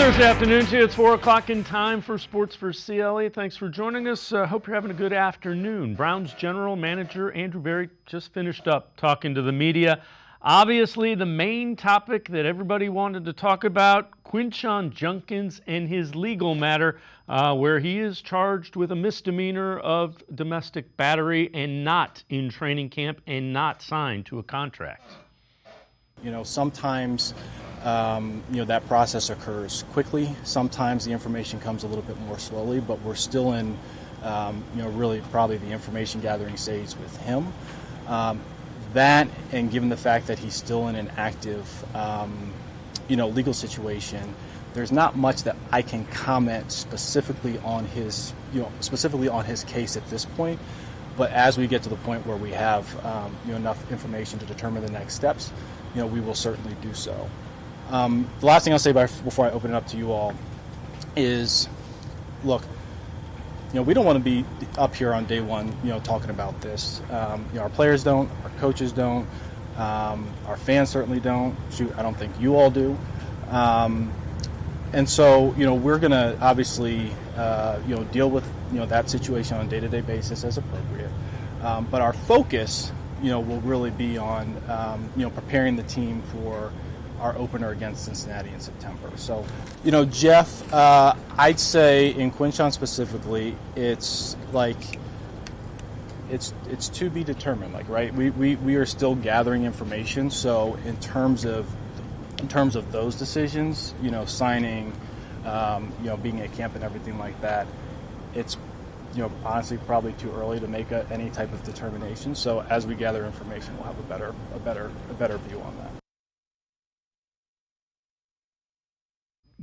Thursday afternoon to you. It's 4 o'clock in time for Sports4CLE. Thanks for joining us. Hope you're having a good afternoon. Browns General Manager Andrew Berry just finished up talking to the media. Obviously, the main topic that everybody wanted to talk about, Quincy Junkins and his legal matter, where he is charged with a misdemeanor of domestic battery and not in training camp and not signed to a contract. You know, sometimes that process occurs quickly. Sometimes the information comes a little bit more slowly, but we're still in, really probably the information gathering stage with him. That, and given the fact that he's still in an active, legal situation, there's not much that I can comment specifically on his case at this point. But as we get to the point where we have, enough information to determine the next steps, we will certainly do so. The last thing I'll say before I open it up to you all is, look, we don't want to be up here on day one, talking about this. Our players don't, our coaches don't, our fans certainly don't. Shoot, I don't think you all do. And so, we're going to obviously, deal with, that situation on a day-to-day basis as appropriate. But our focus, will really be on, preparing the team for our opener against Cincinnati in September. So, Jeff, I'd say in Quincy specifically, it's to be determined. Right? We are still gathering information. So in terms of those decisions, signing, being at camp and everything like that, it's honestly probably too early to make any type of determination. So as we gather information, we'll have a better view on that.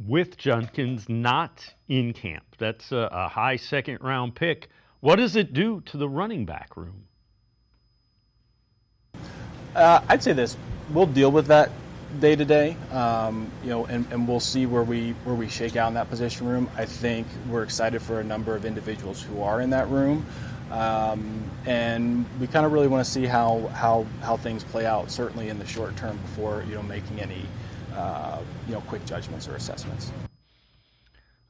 With Junkins not in camp, that's a high second-round pick. What does it do to the running back room? I'd say this: we'll deal with that day to day, and we'll see where we shake out in that position room. I think we're excited for a number of individuals who are in that room, and we kind of really want to see how things play out, certainly in the short term, before making any quick judgments or assessments.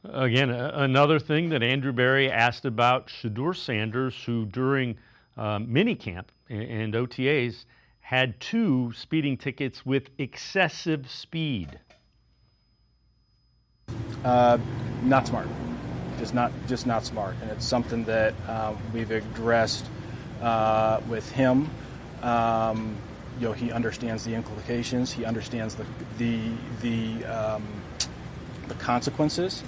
Again, another thing that Andrew Berry asked about Shedeur Sanders, who during minicamp and OTAs had 2 speeding tickets with excessive speed. Not smart. Just not smart. And it's something that we've addressed with him. He understands the implications. He understands the consequences.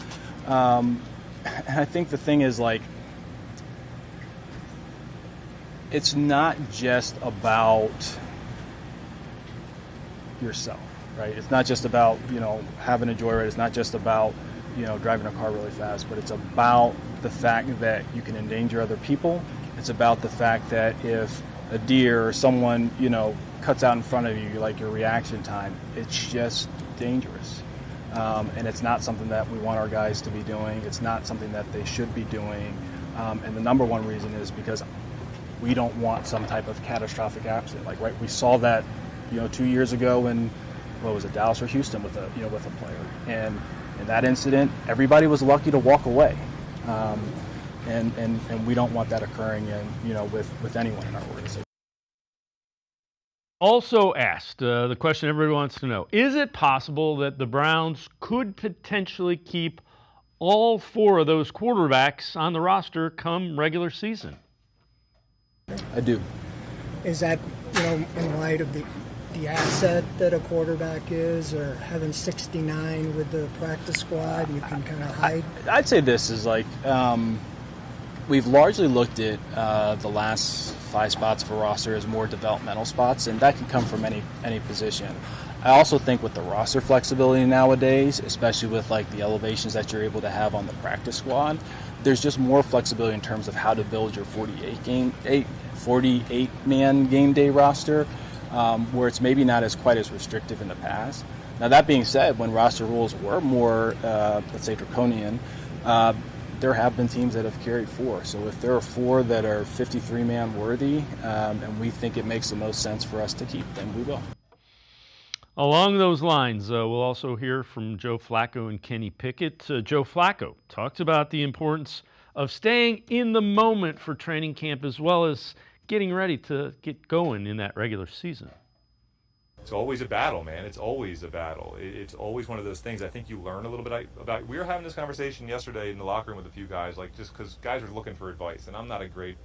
And I think the thing is, it's not just about yourself, right? It's not just about, having a joyride. It's not just about, driving a car really fast, but it's about the fact that you can endanger other people. It's about the fact that if a deer or someone, cuts out in front of you, your reaction time, it's just dangerous. And it's not something that we want our guys to be doing. It's not something that they should be doing. And the number one reason is because we don't want some type of catastrophic accident. Right, we saw that, 2 years ago in, Dallas or Houston with a player. And in that incident, everybody was lucky to walk away. And we don't want that occurring with anyone in our organization. Also asked, the question everybody wants to know, is it possible that the Browns could potentially keep all 4 of those quarterbacks on the roster come regular season? I do. Is that, in light of the asset that a quarterback is, or having 69 with the practice squad, you can kind of hide? I'd say this is we've largely looked at the last 5 spots for roster as more developmental spots, and that can come from any position. I also think with the roster flexibility nowadays, especially with the elevations that you're able to have on the practice squad, there's just more flexibility in terms of how to build your 48-man game day roster, where it's maybe not quite as restrictive in the past. Now, that being said, when roster rules were more, let's say, draconian, there have been teams that have carried 4. So if there are 4 that are 53-man worthy, and we think it makes the most sense for us to keep, then we will. Along those lines, we'll also hear from Joe Flacco and Kenny Pickett. Joe Flacco talked about the importance of staying in the moment for training camp as well as getting ready to get going in that regular season. It's always a battle, man. It's always a battle. It's always one of those things I think you learn a little bit about. We were having this conversation yesterday in the locker room with a few guys, like just because guys are looking for advice, and I'm not a great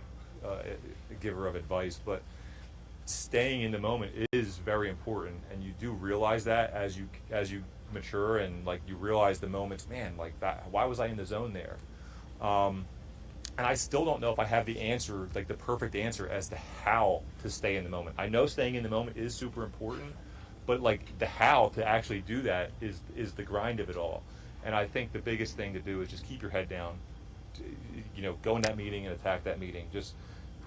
giver of advice, but staying in the moment is very important, and you do realize that as you mature and like you realize the moments, man, like that. Why was I in the zone there? And I still don't know if I have the answer, like the perfect answer as to how to stay in the moment. I know staying in the moment is super important, but like the how to actually do that is the grind of it all. And I think the biggest thing to do is just keep your head down, go in that meeting and attack that meeting. Just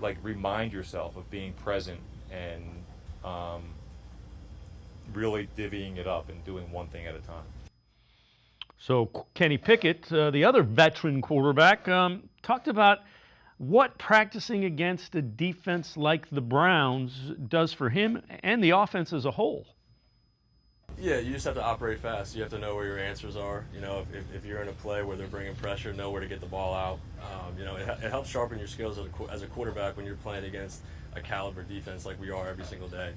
like remind yourself of being present and really divvying it up and doing one thing at a time. So Kenny Pickett, the other veteran quarterback, talked about what practicing against a defense like the Browns does for him and the offense as a whole. Yeah, you just have to operate fast. You have to know where your answers are. If you're in a play where they're bringing pressure, know where to get the ball out. It helps sharpen your skills as a quarterback when you're playing against a caliber defense like we are every single day.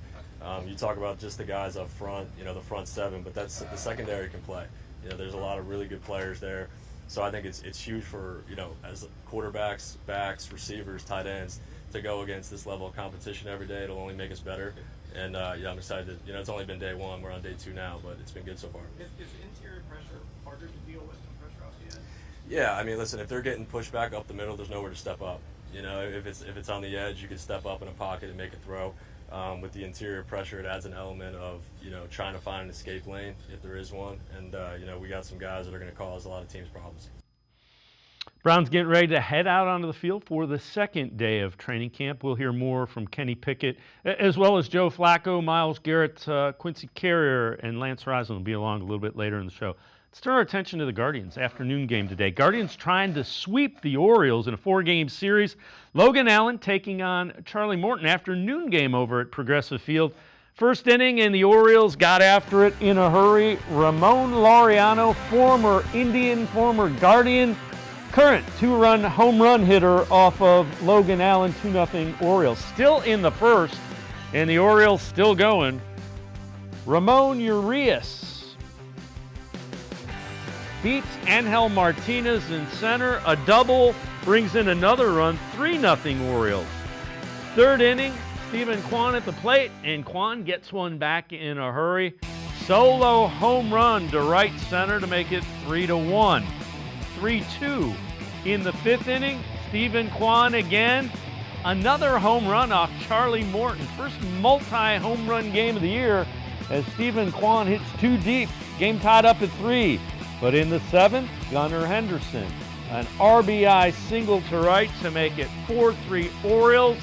You talk about just the guys up front, the front seven, but that's the secondary can play. There's a lot of really good players there. So I think it's huge for, as quarterbacks, backs, receivers, tight ends, to go against this level of competition every day. It'll only make us better. And, I'm excited. It's only been day one. We're on day two now, but it's been good so far. Is interior pressure harder to deal with than pressure off the edge? Yeah, listen, if they're getting pushed back up the middle, there's nowhere to step up. If it's on the edge, you can step up in a pocket and make a throw. With the interior pressure, it adds an element of, trying to find an escape lane if there is one. And, we got some guys that are going to cause a lot of teams problems. Browns getting ready to head out onto the field for the second day of training camp. We'll hear more from Kenny Pickett, as well as Joe Flacco, Myles Garrett, Quincy Carrier, and Lance Reisland will be along a little bit later in the show. Let's turn our attention to the Guardians' afternoon game today. Guardians trying to sweep the Orioles in a 4-game series. Logan Allen taking on Charlie Morton. Afternoon game over at Progressive Field. First inning, and the Orioles got after it in a hurry. Ramon Laureano, former Indian, former Guardian, current 2-run home run hitter off of Logan Allen, 2-0 Orioles. Still in the first, and the Orioles still going. Ramon Urias beats Angel Martinez in center. A double brings in another run, 3-0 Orioles. Third inning, Stephen Kwan at the plate, and Kwan gets one back in a hurry. Solo home run to right center to make it 3-1. 3-2 in the fifth inning. Stephen Kwan again. Another home run off Charlie Morton. First multi-home run game of the year as Stephen Kwan hits 2 deep. Game tied up at 3. But in the seventh, Gunnar Henderson, an RBI single to right to make it 4-3 Orioles.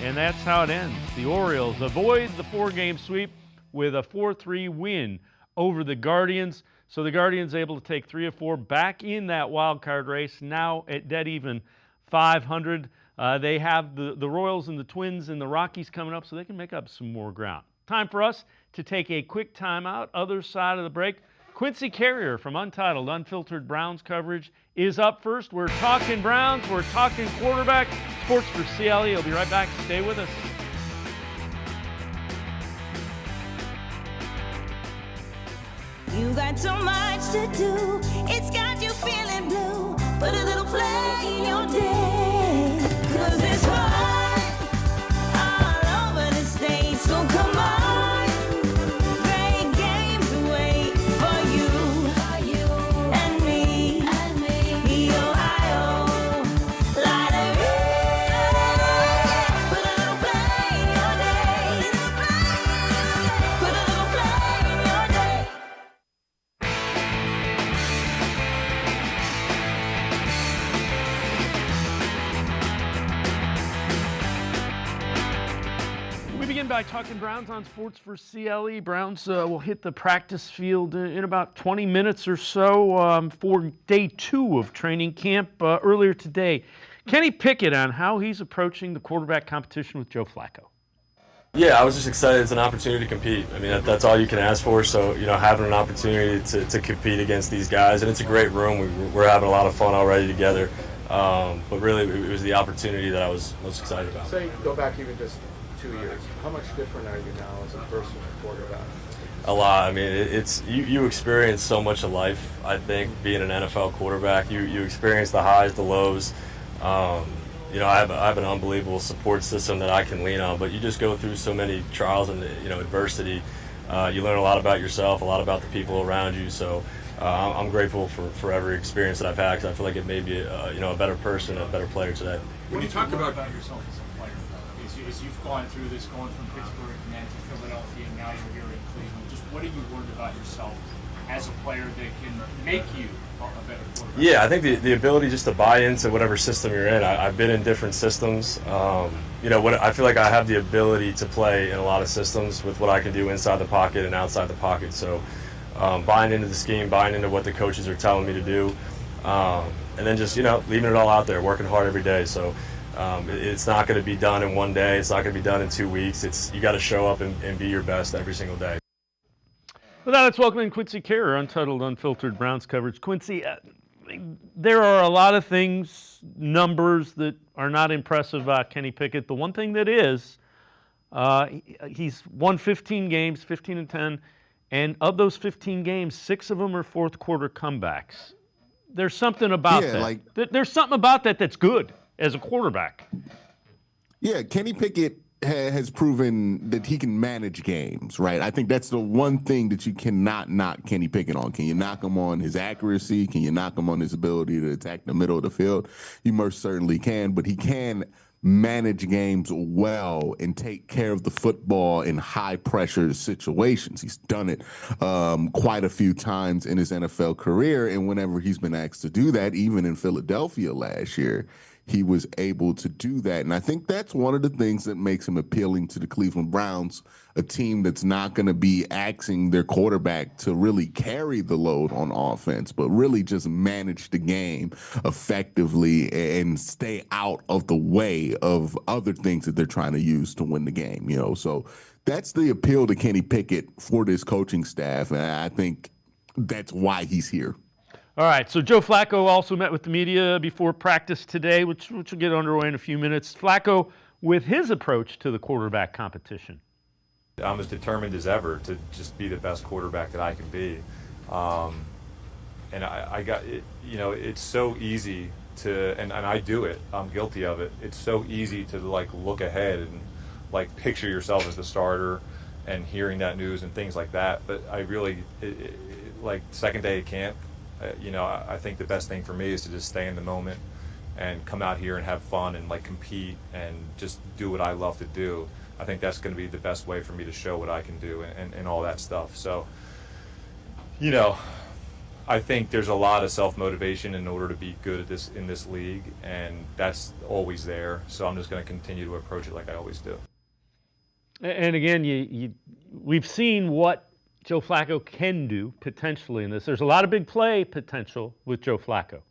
And that's how it ends. The Orioles avoid the 4-game sweep with a 4-3 win over the Guardians. So the Guardians able to take 3 of 4 back in that wild card race, now at dead even 500. They have the Royals and the Twins and the Rockies coming up, so they can make up some more ground. Time for us to take a quick timeout. Other side of the break, Quincy Carrier from Untitled Unfiltered Browns coverage is up first. We're talking Browns, we're talking quarterback. Sports4CLE. I'll be right back. Stay with us. You got so much to do, it's got you feeling blue. Put a little play in your day, 'cause it's fun all over the state. So come on, great games wait for you and me, the Ohio Lottery. Put a little play in your day, put a little play in your day. We begin by talking Browns on Sports4CLE. Browns will hit the practice field in about 20 minutes or so for day 2 of training camp earlier today. Kenny Pickett on how he's approaching the quarterback competition with Joe Flacco. Yeah, I was just excited. It's an opportunity to compete. I mean, that's all you can ask for. So, having an opportunity to compete against these guys, and it's a great room. We're having a lot of fun already together. But really, it was the opportunity that I was most excited about. Say, go back even just 2 years. How much different are you now as a person and quarterback? A lot. I mean, it's you experience so much of life. I think being an NFL quarterback, you experience the highs, the lows. I have an unbelievable support system that I can lean on, but you just go through so many trials and adversity. You learn a lot about yourself, a lot about the people around you. So I'm grateful for every experience that I've had, because I feel like it made me a better person, a better player today. When you talk about yourself as a player, as you've gone through this, going from Pittsburgh and then to Philadelphia, and now you're here in Cleveland, just what have you learned about yourself as a player that can make you a better quarterback? Yeah, I think the ability just to buy into whatever system you're in. I've been in different systems. I feel like I have the ability to play in a lot of systems with what I can do inside the pocket and outside the pocket. So buying into the scheme, buying into what the coaches are telling me to do, and then just leaving it all out there, working hard every day. So it's not going to be done in one day. It's not going to be done in 2 weeks. You got to show up and be your best every single day. Well, now let's welcome in Quincy Carrier, Untitled Unfiltered Browns coverage. Quincy, there are a lot of things, numbers that are not impressive about Kenny Pickett. The one thing that is, he's won 15 games, 15-10, and of those 15 games, 6 of them are fourth quarter comebacks. There's something about that. There's something about that that's good as a quarterback. Yeah, Kenny Pickett has proven that he can manage games, right? I think that's the one thing that you cannot knock Kenny Pickett on. Can you knock him on his accuracy? Can you knock him on his ability to attack the middle of the field? You most certainly can, but he can manage games well and take care of the football in high-pressure situations. He's done it quite a few times in his NFL career, and whenever he's been asked to do that, even in Philadelphia last year, he was able to do that. And I think that's one of the things that makes him appealing to the Cleveland Browns, a team that's not going to be asking their quarterback to really carry the load on offense, but really just manage the game effectively and stay out of the way of other things that they're trying to use to win the game. So that's the appeal to Kenny Pickett for this coaching staff, and I think that's why he's here. All right, so Joe Flacco also met with the media before practice today, which will get underway in a few minutes. Flacco, with his approach to the quarterback competition. I'm as determined as ever to just be the best quarterback that I can be. And I got it, it's so easy to, and I do it, I'm guilty of it. It's so easy to look ahead and picture yourself as the starter and hearing that news and things like that. But I really, second day of camp, I think the best thing for me is to just stay in the moment and come out here and have fun and compete and just do what I love to do. I think that's going to be the best way for me to show what I can do and all that stuff. So, I think there's a lot of self-motivation in order to be good at in this league, and that's always there. So I'm just going to continue to approach it like I always do. And again, we've seen what Joe Flacco can do potentially in this. There's a lot of big play potential with Joe Flacco.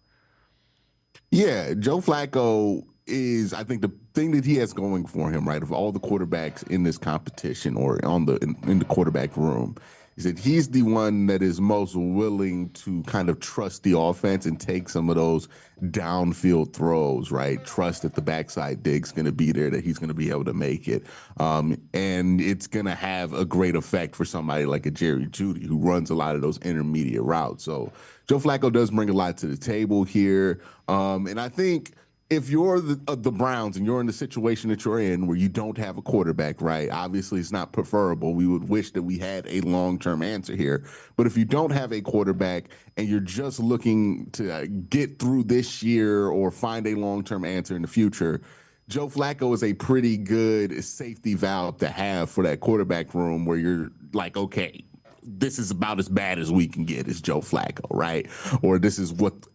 Yeah, Joe Flacco is, I think, the thing that he has going for him, right, of all the quarterbacks in this competition or in the quarterback room, is that he's the one that is most willing to kind of trust the offense and take some of those downfield throws, right? Trust that the backside dig's going to be there, that he's going to be able to make it. And it's going to have a great effect for somebody like a Jerry Jeudy who runs a lot of those intermediate routes. So Joe Flacco does bring a lot to the table here. And I think if you're the Browns and you're in the situation that you're in where you don't have a quarterback, right, obviously it's not preferable. We would wish that we had a long-term answer here. But if you don't have a quarterback and you're just looking to get through this year or find a long-term answer in the future, Joe Flacco is a pretty good safety valve to have for that quarterback room where you're like, okay, this is about as bad as we can get is Joe Flacco, right? Or this is what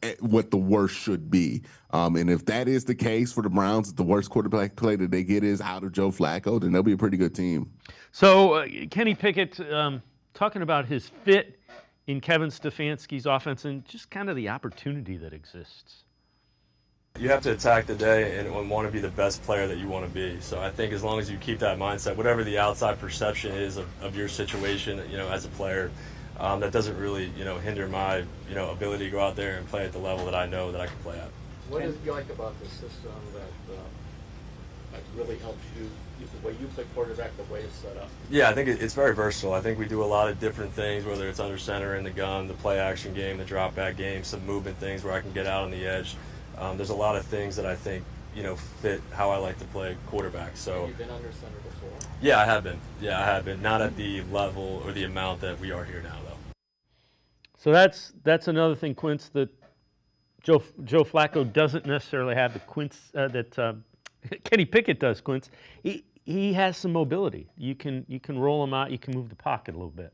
the worst should be. And if that is the case for the Browns, the worst quarterback play that they get is out of Joe Flacco, then they'll be a pretty good team. So Kenny Pickett, talking about his fit in Kevin Stefanski's offense and just kind of the opportunity that exists. You have to attack the day and want to be the best player that you want to be. So I think as long as you keep that mindset, whatever the outside perception is of your situation, as a player, that doesn't really, hinder my, ability to go out there and play at the level that I know that I can play at. What do you like about the system that really helps you, the way you play quarterback, the way it's set up? Yeah, I think it's very versatile. I think we do a lot of different things, whether it's under center in the gun, the play action game, the drop back game, some movement things where I can get out on the edge. There's a lot of things that I think, fit how I like to play quarterback. So Have you been under center before? Yeah, I have been. Not at the level or the amount that we are here now, though. So that's another thing, Quince, that Joe Flacco doesn't necessarily have that Kenny Pickett does, Quince. He has some mobility. You can roll him out. You can move the pocket a little bit.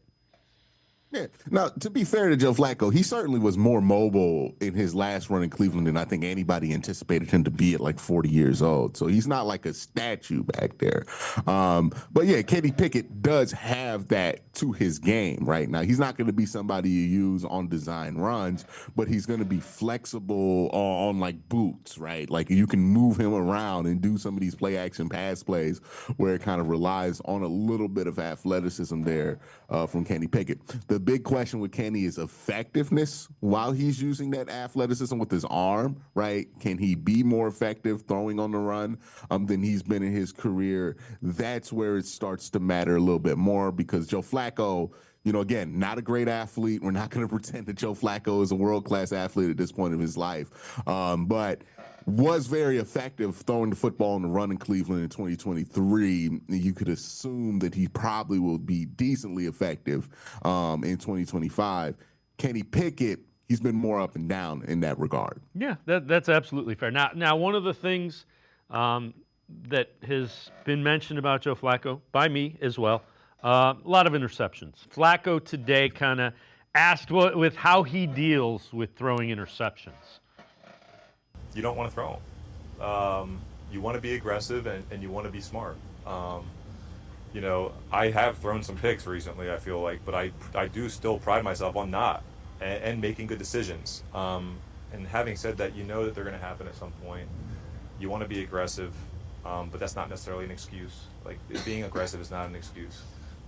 Yeah. Now, to be fair to Joe Flacco, he certainly was more mobile in his last run in Cleveland than I think anybody anticipated him to be at like 40 years old. So he's not like a statue back there. But yeah, Kenny Pickett does have that to his game right now. He's not going to be somebody you use on design runs, but he's going to be flexible on like boots, right? Like you can move him around and do some of these play action pass plays where it kind of relies on a little bit of athleticism there from Kenny Pickett. The big question with Kenny is effectiveness while he's using that athleticism with his arm, right? Can he be more effective throwing on the run than he's been in his career? That's where it starts to matter a little bit more because Joe Flacco, again, not a great athlete. We're not going to pretend that Joe Flacco is a world-class athlete at this point of his life, but was very effective throwing the football on the run in Cleveland in 2023. You could assume that he probably will be decently effective in 2025. Kenny Pickett, he's been more up and down in that regard. Yeah, that's absolutely fair. Now, one of the things that has been mentioned about Joe Flacco, by me as well, a lot of interceptions. Flacco today kind of asked with how he deals with throwing interceptions. You don't want to throw them. You want to be aggressive and you want to be smart. I have thrown some picks recently, I feel like, but I do still pride myself on not and making good decisions. And having said that, that they're going to happen at some point. You want to be aggressive, but that's not necessarily an excuse. Like, being aggressive is not an excuse.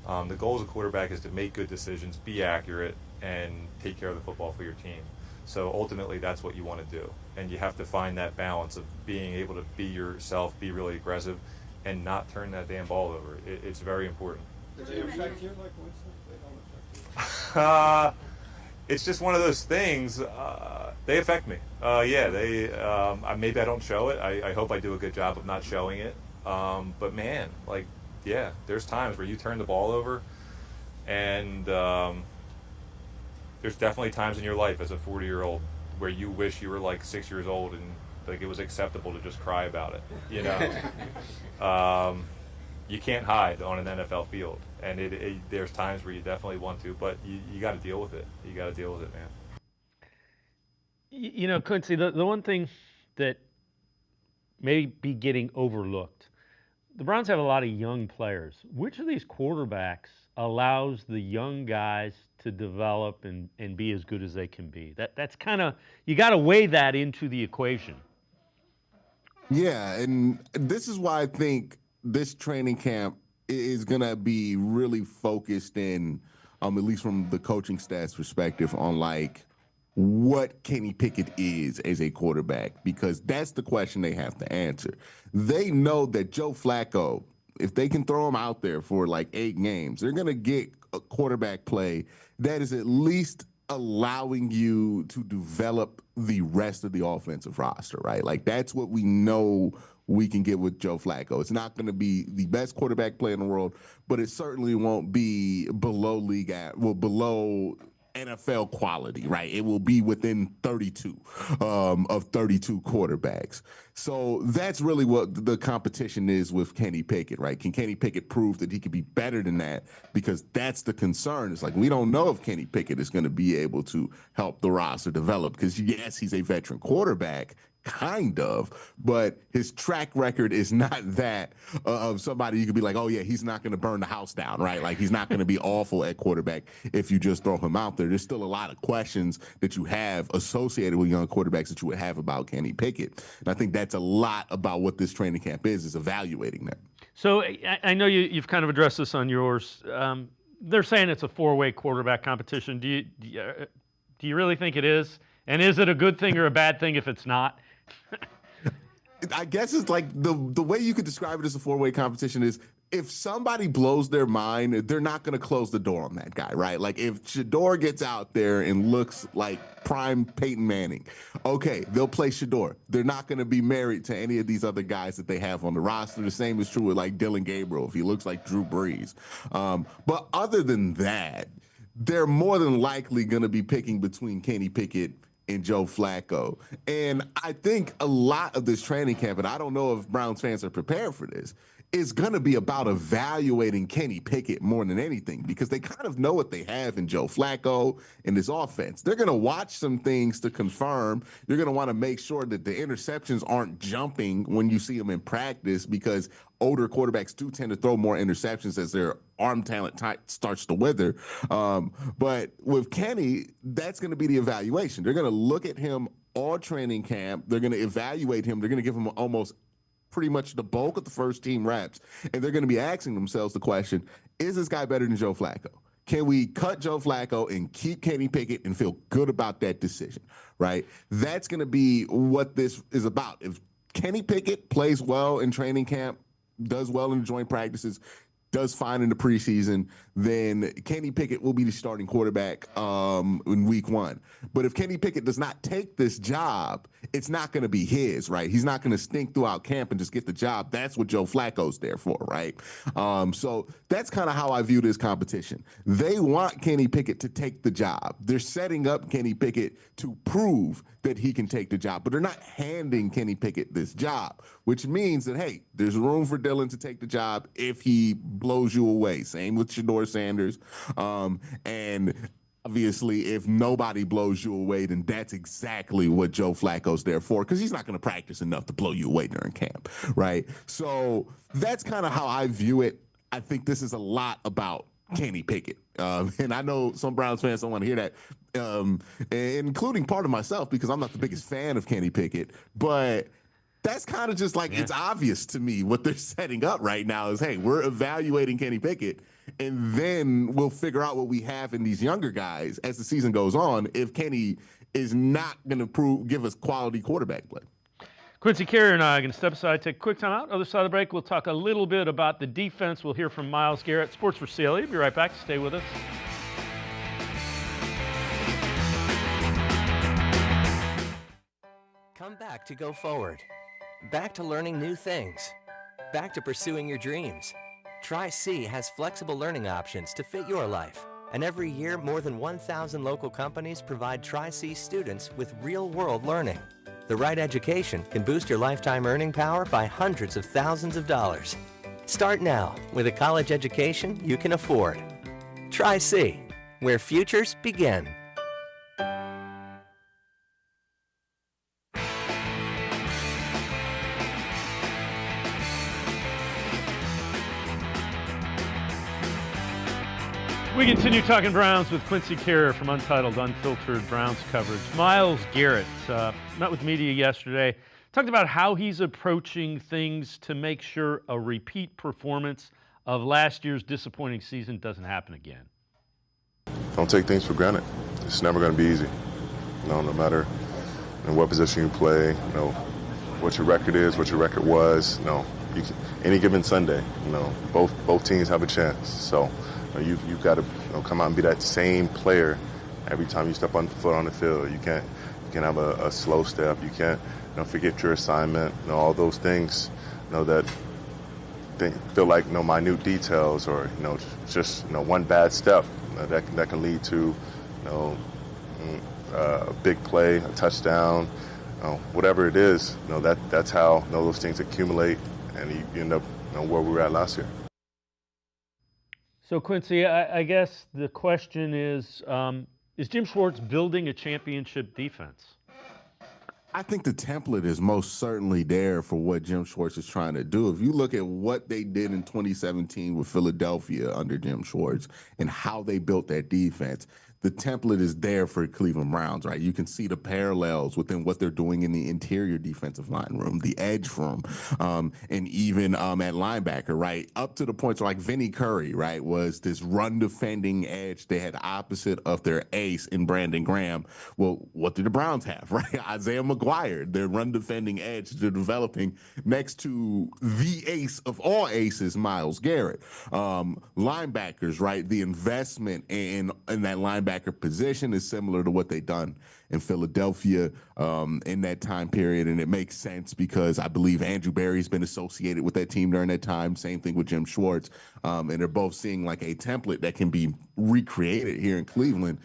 The goal as a quarterback is to make good decisions, be accurate, and take care of the football for your team. So ultimately, that's what you want to do. And you have to find that balance of being able to be yourself, be really aggressive, and not turn that damn ball over. It's very important. Did they affect you like Winston? They don't affect you? It's just one of those things. They affect me. Maybe I don't show it. I hope I do a good job of not showing it. But man, there's times where you turn the ball over, and there's definitely times in your life as a 40-year-old where you wish you were like 6 years old and like it was acceptable to just cry about it. You can't hide on an NFL field, and there's times where you definitely want to, but you got to deal with it. You got to deal with it, man. Quincy, the one thing that may be getting overlooked, the Browns have a lot of young players. Which of these quarterbacks allows the young guys to develop and be as good as they can be? That's kind of, you got to weigh that into the equation. Yeah, and this is why I think this training camp is going to be really focused in, at least from the coaching staff's perspective, on like what Kenny Pickett is as a quarterback, because that's the question they have to answer. They know that Joe Flacco, if they can throw him out there for like 8 games, they're going to get a quarterback play that is at least allowing you to develop the rest of the offensive roster, right? Like, that's what we know we can get with Joe Flacco. It's not going to be the best quarterback play in the world, but it certainly won't be below below NFL quality, right? It will be within 32 of 32 quarterbacks. So that's really what the competition is with Kenny Pickett, right? Can Kenny Pickett prove that he could be better than that? Because that's the concern. It's like, we don't know if Kenny Pickett is going to be able to help the roster develop, because yes, he's a veteran quarterback. kind of, but his track record is not that of somebody you could be like, oh yeah, he's not going to burn the house down, right? Like he's not going to be awful at quarterback if you just throw him out there. There's still a lot of questions that you have associated with young quarterbacks that you would have about Kenny Pickett. And I think that's a lot about what this training camp is evaluating that. So I know you've kind of addressed this on yours. They're saying it's a four-way quarterback competition. Do you really think it is? And is it a good thing or a bad thing if it's not? I guess it's like the way you could describe it as a four-way competition is if somebody blows their mind, they're not going to close the door on that guy, right? Like if Shador gets out there and looks like prime Peyton Manning, okay, they'll play Shador. They're not going to be married to any of these other guys that they have on the roster. The same is true with like Dylan Gabriel if he looks like Drew Brees. But other than that, they're more than likely going to be picking between Kenny Pickett and Joe Flacco. And I think a lot of this training camp, and I don't know if Browns fans are prepared for this, is going to be about evaluating Kenny Pickett more than anything because they kind of know what they have in Joe Flacco in this offense. They're going to watch some things to confirm. You're going to want to make sure that the interceptions aren't jumping when you see them in practice because older quarterbacks do tend to throw more interceptions as their arm talent starts to wither. But with Kenny, that's going to be the evaluation. They're going to look at him all training camp. They're going to evaluate him. They're going to give him almost pretty much the bulk of the first team reps. And they're going to be asking themselves the question, is this guy better than Joe Flacco? Can we cut Joe Flacco and keep Kenny Pickett and feel good about that decision, right? That's going to be what this is about. If Kenny Pickett plays well in training camp, does well in the joint practices, does fine in the preseason, then Kenny Pickett will be the starting quarterback in week one. But if Kenny Pickett does not take this job, it's not going to be his, right? He's not going to stink throughout camp and just get the job. That's what Joe Flacco's there for, right? So that's kind of how I view this competition. They want Kenny Pickett to take the job. They're setting up Kenny Pickett to prove that he can take the job, but they're not handing Kenny Pickett this job, which means that, hey, there's room for Dylan to take the job if he blows you away. Same with Shador Sanders. And obviously, if nobody blows you away, then that's exactly what Joe Flacco's there for, because he's not going to practice enough to blow you away during camp, right? So that's kind of how I view it. I think this is a lot about Kenny Pickett. And I know some Browns fans don't want to hear that, including part of myself, because I'm not the biggest fan of Kenny Pickett. But that's kind of just like, it's obvious to me what they're setting up right now is, hey, we're evaluating Kenny Pickett, and then we'll figure out what we have in these younger guys as the season goes on if Kenny is not going to give us quality quarterback play. Quincy Carrier and I are going to step aside, take a quick time out. Other side of the break, we'll talk a little bit about the defense. We'll hear from Myles Garrett, Sports4CLE. Be right back. Stay with us. Come back to go forward. Back to learning new things. Back to pursuing your dreams. Tri-C has flexible learning options to fit your life. And every year, more than 1,000 local companies provide Tri-C students with real-world learning. The right education can boost your lifetime earning power by hundreds of thousands of dollars. Start now with a college education you can afford. Tri-C, where futures begin. We continue talking Browns with Quincy Carrier from Untitled Unfiltered Browns coverage. Myles Garrett met with media yesterday, talked about how he's approaching things to make sure a repeat performance of last year's disappointing season doesn't happen again. Don't take things for granted. It's never going to be easy. No matter in what position you play, what your record is, what your record was. Any given Sunday, both teams have a chance. So you've got to come out and be that same player every time you step on the foot on the field. You can't have a slow step. You can't forget your assignment. All those things that they feel like minute details or just one bad step that can lead to a big play, a touchdown, whatever it is. That's how those things accumulate, and you end up where we were at last year. So, Quincy, I guess the question is Jim Schwartz building a championship defense? I think the template is most certainly there for what Jim Schwartz is trying to do. If you look at what they did in 2017 with Philadelphia under Jim Schwartz and how they built that defense, the template is there for Cleveland Browns, right? You can see the parallels within what they're doing in the interior defensive line room, the edge room, and even at linebacker, right? Up to the point where like Vinny Curry, right, was this run defending edge they had opposite of their ace in Brandon Graham. Well, what did the Browns have, right? Isaiah McGuire, their run defending edge they're developing next to the ace of all aces, Myles Garrett. Linebackers, right? The investment in that linebacker position is similar to what they've done in Philadelphia in that time period, and it makes sense because I believe Andrew Berry's been associated with that team during that time. Same thing with Jim Schwartz, and they're both seeing like a template that can be recreated here in Cleveland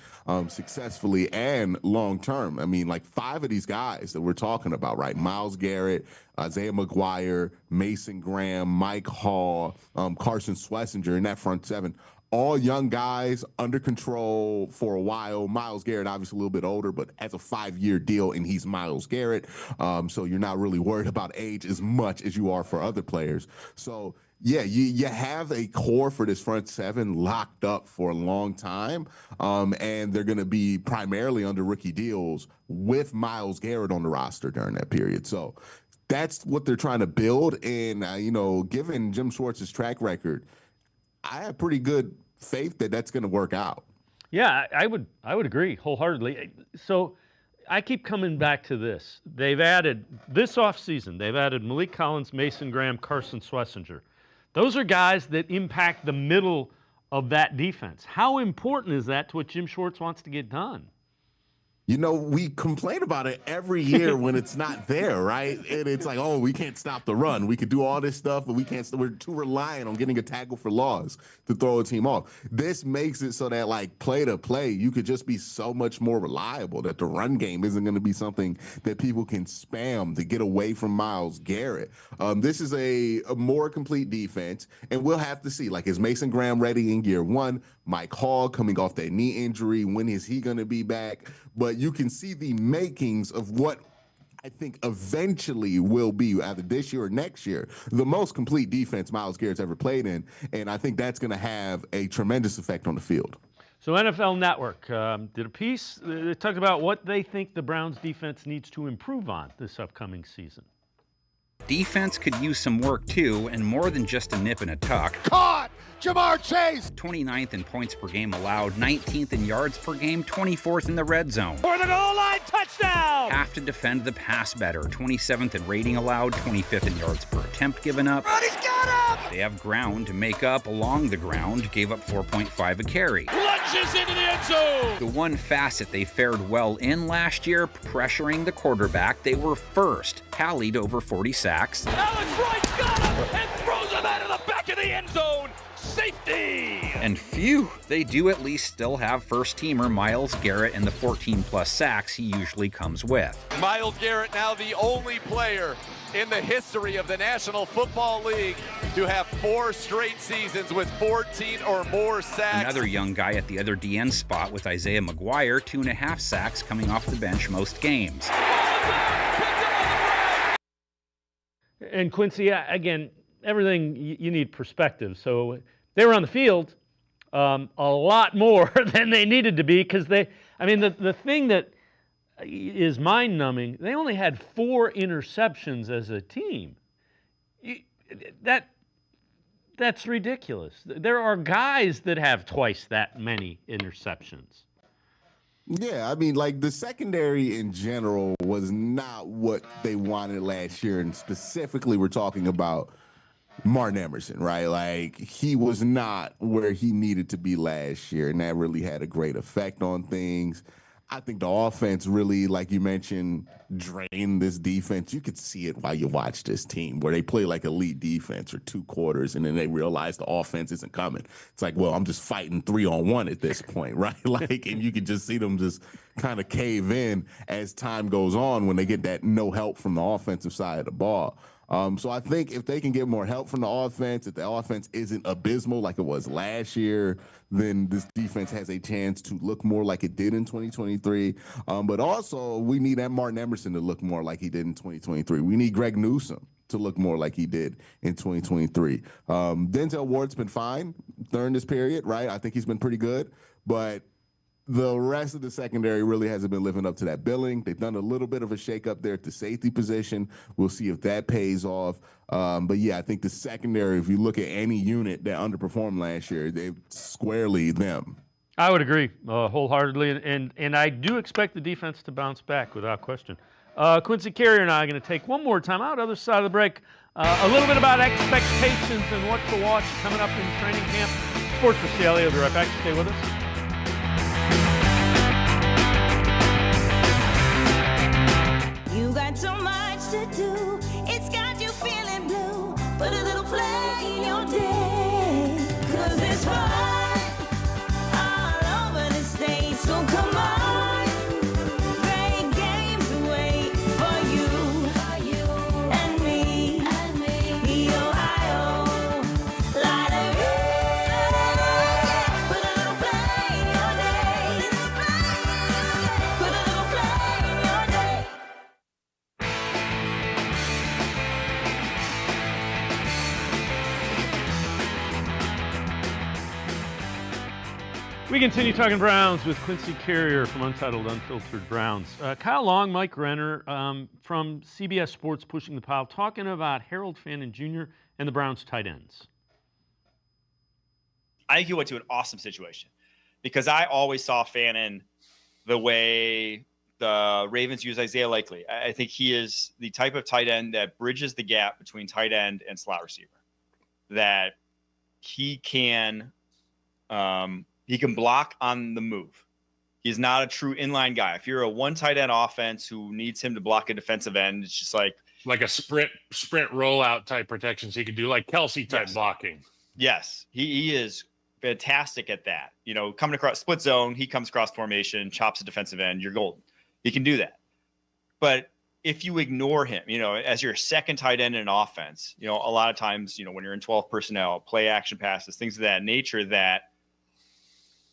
successfully and long term. I mean, like 5 of these guys that we're talking about, right? Myles Garrett, Isaiah McGuire, Mason Graham, Mike Hall, Carson Schlesinger in that front 7. All young guys under control for a while. Myles Garrett, obviously a little bit older, but has a 5-year deal, and he's Myles Garrett. So you're not really worried about age as much as you are for other players. So, yeah, you have a core for this front 7 locked up for a long time, and they're going to be primarily under rookie deals with Myles Garrett on the roster during that period. So that's what they're trying to build. And, given Jim Schwartz's track record, I have pretty good faith that that's going to work out. Yeah, I would agree wholeheartedly. So I keep coming back to this. They've added, this offseason, they've added Malik Collins, Mason Graham, Carson Schlesinger. Those are guys that impact the middle of that defense. How important is that to what Jim Schwartz wants to get done? We complain about it every year when it's not there, right? And it's like, oh, we can't stop the run. We could do all this stuff, but we're too reliant on getting a tackle for loss to throw a team off. This makes it so that, like, play to play, you could just be so much more reliable that the run game isn't going to be something that people can spam to get away from Myles Garrett. This is a more complete defense, and we'll have to see. Like, is Mason Graham ready in year 1? Mike Hall coming off that knee injury. When is he going to be back? But you can see the makings of what I think eventually will be, either this year or next year, the most complete defense Myles Garrett's ever played in. And I think that's going to have a tremendous effect on the field. So NFL Network did a piece that talked about what they think the Browns defense needs to improve on this upcoming season. Defense could use some work too, and more than just a nip and a tuck. Caught! Jamar Chase! 29th in points per game allowed, 19th in yards per game, 24th in the red zone. For the goal line touchdown! Have to defend the pass better, 27th in rating allowed, 25th in yards per attempt given up. Roddy's got him! They have ground to make up along the ground, gave up 4.5 a carry. Lunges into the end zone! The one facet they fared well in last year, pressuring the quarterback, they were first, tallied over 40 sacks. Alex Wright's got him and throws him out of the back of the end zone! Safety! And phew, they do at least still have first-teamer Myles Garrett and the 14-plus sacks he usually comes with. Myles Garrett now the only player in the history of the National Football League to have 4 straight seasons with 14 or more sacks. Another young guy at the other DN spot with Isaiah McGuire, 2.5 sacks coming off the bench most games. And Quincy, again, everything you need perspective. So they were on the field a lot more than they needed to be because the thing that is mind-numbing, they only had 4 interceptions as a team. That's ridiculous. There are guys that have twice that many interceptions. Yeah, the secondary in general was not what they wanted last year, and specifically we're talking about Martin Emerson, right? Like, he was not where he needed to be last year, and that really had a great effect on things. I think the offense really, like you mentioned, drained this defense. You could see it while you watch this team where they play like elite defense for 2 quarters, and then they realize the offense isn't coming. It's like, well, I'm just fighting 3-on-1 at this point, right? And you can just see them just kind of cave in as time goes on when they get that no help from the offensive side of the ball. So I think if they can get more help from the offense, if the offense isn't abysmal like it was last year, then this defense has a chance to look more like it did in 2023. But also, we need Martin Emerson to look more like he did in 2023. We need Greg Newsome to look more like he did in 2023. Denzel Ward's been fine during this period, right? I think he's been pretty good, but the rest of the secondary really hasn't been living up to that billing. They've done a little bit of a shakeup there at the safety position. We'll see if that pays off. But yeah, I think the secondary, if you look at any unit that underperformed last year, they're squarely them. I would agree wholeheartedly, and I do expect the defense to bounce back without question. Quincy Carrier and I are going to take one more time out, other side of the break. A little bit about expectations and what to watch coming up in training camp. Sports4CLE, I'll be right back. Stay with us. You got so much to do, it's got you feeling blue. Put a little play in your day, 'cause it's fun all over the state. So come on, great games wait for you and me, the Ohio Lottery. Put a little play in your day, put a little play in your day. We continue talking Browns with Quincy Carrier from Untitled Unfiltered Browns. Kyle Long, Mike Renner from CBS Sports Pushing the Pile, talking about Harold Fannin Jr. and the Browns tight ends. I think he went to an awesome situation because I always saw Fannin the way the Ravens use Isaiah Likely. I think he is the type of tight end that bridges the gap between tight end and slot receiver, that he can block on the move. He's not a true inline guy. If you're a one tight end offense who needs him to block a defensive end, it's just like a sprint rollout type protection. So he could do like Kelsey type blocking. Yes, he is fantastic at that. You know, coming across split zone, he comes across formation, chops a defensive end, you're golden. He can do that. But if you ignore him, you know, as your second tight end in an offense, you know, a lot of times, you know, when you're in 12 personnel, play action passes, things of that nature that,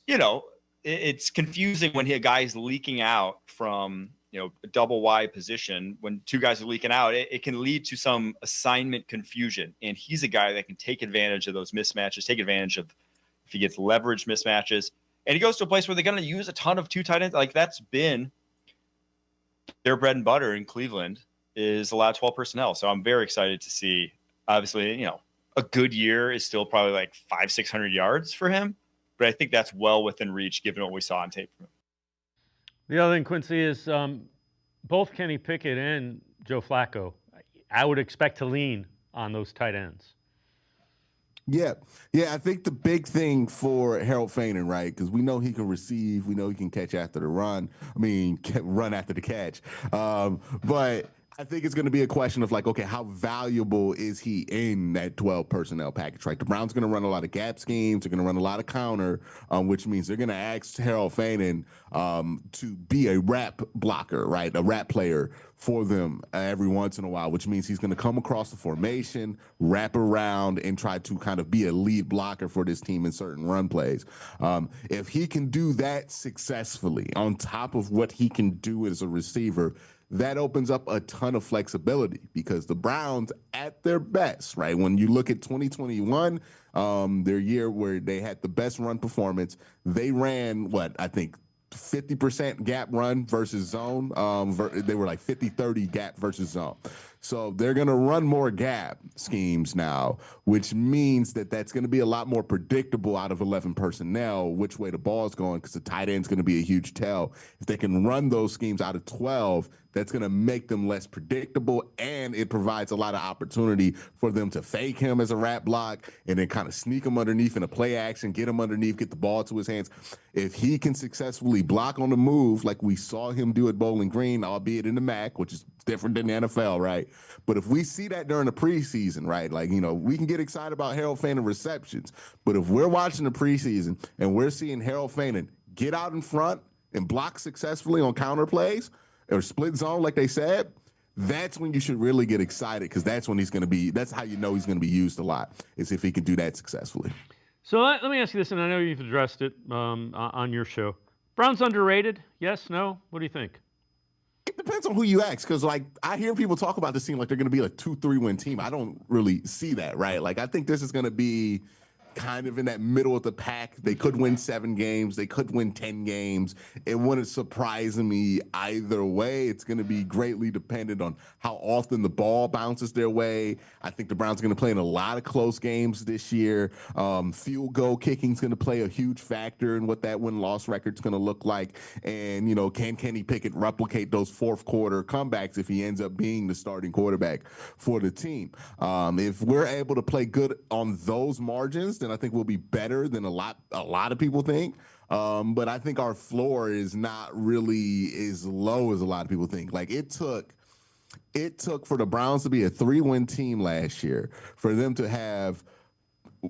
you know, it's confusing when a guy is leaking out from, you know, a double wide position. When two guys are leaking out, it can lead to some assignment confusion. And he's a guy that can take advantage of those mismatches, take advantage of if he gets leverage mismatches. And he goes to a place where they're going to use a ton of two tight ends. Like that's been their bread and butter in Cleveland, is a lot of 12 personnel. So I'm very excited to see, obviously, you know, a good year is still probably like 500-600 yards for him. But I think that's well within reach given what we saw on tape from him. The other thing, Quincy, is both Kenny Pickett and Joe Flacco, I would expect to lean on those tight ends. Yeah. I think the big thing for Harold Fannin, right, because we know he can receive, we know he can catch after the run. I mean, run after the catch. But I think it's going to be a question of like, okay, how valuable is he in that 12 personnel package, right? The Browns going to run a lot of gap schemes. They're going to run a lot of counter, which means they're going to ask Harold Fannin to be a wrap blocker, right? A wrap player for them every once in a while, which means he's going to come across the formation, wrap around, and try to kind of be a lead blocker for this team in certain run plays. If he can do that successfully on top of what he can do as a receiver, that opens up a ton of flexibility because the Browns at their best, right? When you look at 2021, their year where they had the best run performance, they ran I think 50% gap run versus zone. They were like 50-30 gap versus zone. So they're going to run more gap schemes now, which means that that's going to be a lot more predictable out of 11 personnel, which way the ball's going, because the tight end's going to be a huge tell. If they can run those schemes out of 12, that's going to make them less predictable, and it provides a lot of opportunity for them to fake him as a wrap block and then kind of sneak him underneath in a play action, get him underneath, get the ball to his hands. If he can successfully block on the move like we saw him do at Bowling Green, albeit in the MAC, which is different than the NFL, right? But if we see that during the preseason, right, like, you know, we can get excited about Harold Fannin receptions. But if we're watching the preseason and we're seeing Harold Fannin get out in front and block successfully on counter plays or split zone, like they said, that's when you should really get excited, because that's when that's how you know he's going to be used a lot, is if he can do that successfully. So let me ask you this, and I know you've addressed it on your show. Browns underrated? Yes, no? What do you think? It depends on who you ask, because like I hear people talk about this team like they're going to be a 2-3 win team. I don't really see that, right? Like I think this is going to be kind of in that middle of the pack. They could win 7 games. They could win 10 games. It wouldn't surprise me either way. It's going to be greatly dependent on how often the ball bounces their way. I think the Browns are going to play in a lot of close games this year. Field goal kicking is going to play a huge factor in what that win-loss record is going to look like. And, you know, can Kenny Pickett replicate those fourth quarter comebacks if he ends up being the starting quarterback for the team? If we're able to play good on those margins, then I think we'll be better than a lot of people think. But I think our floor is not really as low as a lot of people think. Like it took for the Browns to be a 3-win team last year for them to have,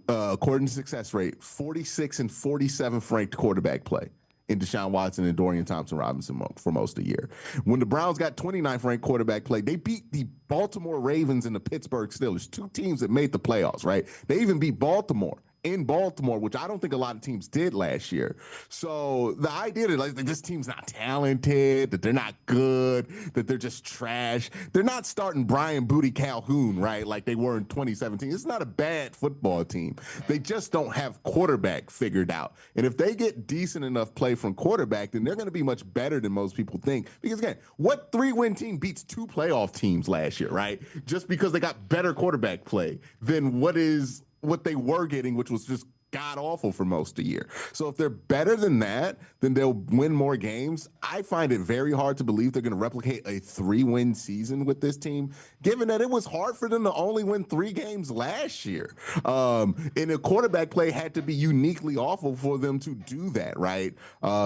according to success rate, 46 and 47th ranked quarterback play in Deshaun Watson and Dorian Thompson-Robinson for most of the year. When the Browns got 29th ranked quarterback play, they beat the Baltimore Ravens and the Pittsburgh Steelers, 2 teams that made the playoffs, right? They even beat Baltimore in Baltimore, which I don't think a lot of teams did last year. So the idea that like this team's not talented, that they're not good, that they're just trash. They're not starting Brian Booty Calhoun, right? Like they were in 2017. It's not a bad football team. They just don't have quarterback figured out. And if they get decent enough play from quarterback, then they're going to be much better than most people think. Because again, what 3-win team beats 2 playoff teams last year, right? Just because they got better quarterback play than what they were getting, which was just god awful for most of the year. So if they're better than that, then they'll win more games. I find it very hard to believe they're going to replicate a 3-win season with this team, given that it was hard for them to only win 3 games last year. And the quarterback play had to be uniquely awful for them to do that, right?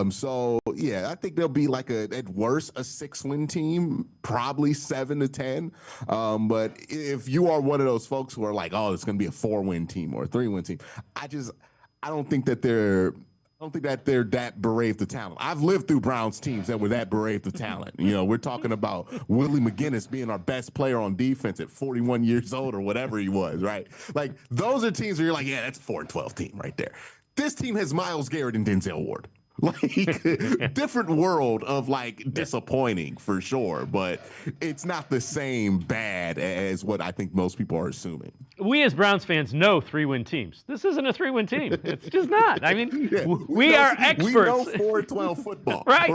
So yeah, I think they'll be like at worst a 6-win team, probably 7 to 10. But if you are one of those folks who are like, oh, it's going to be a 4-win team or a 3-win team, I don't think that they're that bereft of talent. I've lived through Browns teams that were that bereft of talent. You know, we're talking about Willie McGinnis being our best player on defense at 41 years old or whatever he was, right? Like those are teams where you're like, yeah, that's a 4-12 team right there. This team has Myles Garrett and Denzel Ward. Like different world of like disappointing for sure, but it's not the same bad as what I think most people are assuming. We as Browns fans know 3-win teams. This isn't a 3-win team. It's just not. I mean, we are experts. We know 4-12 football. Right.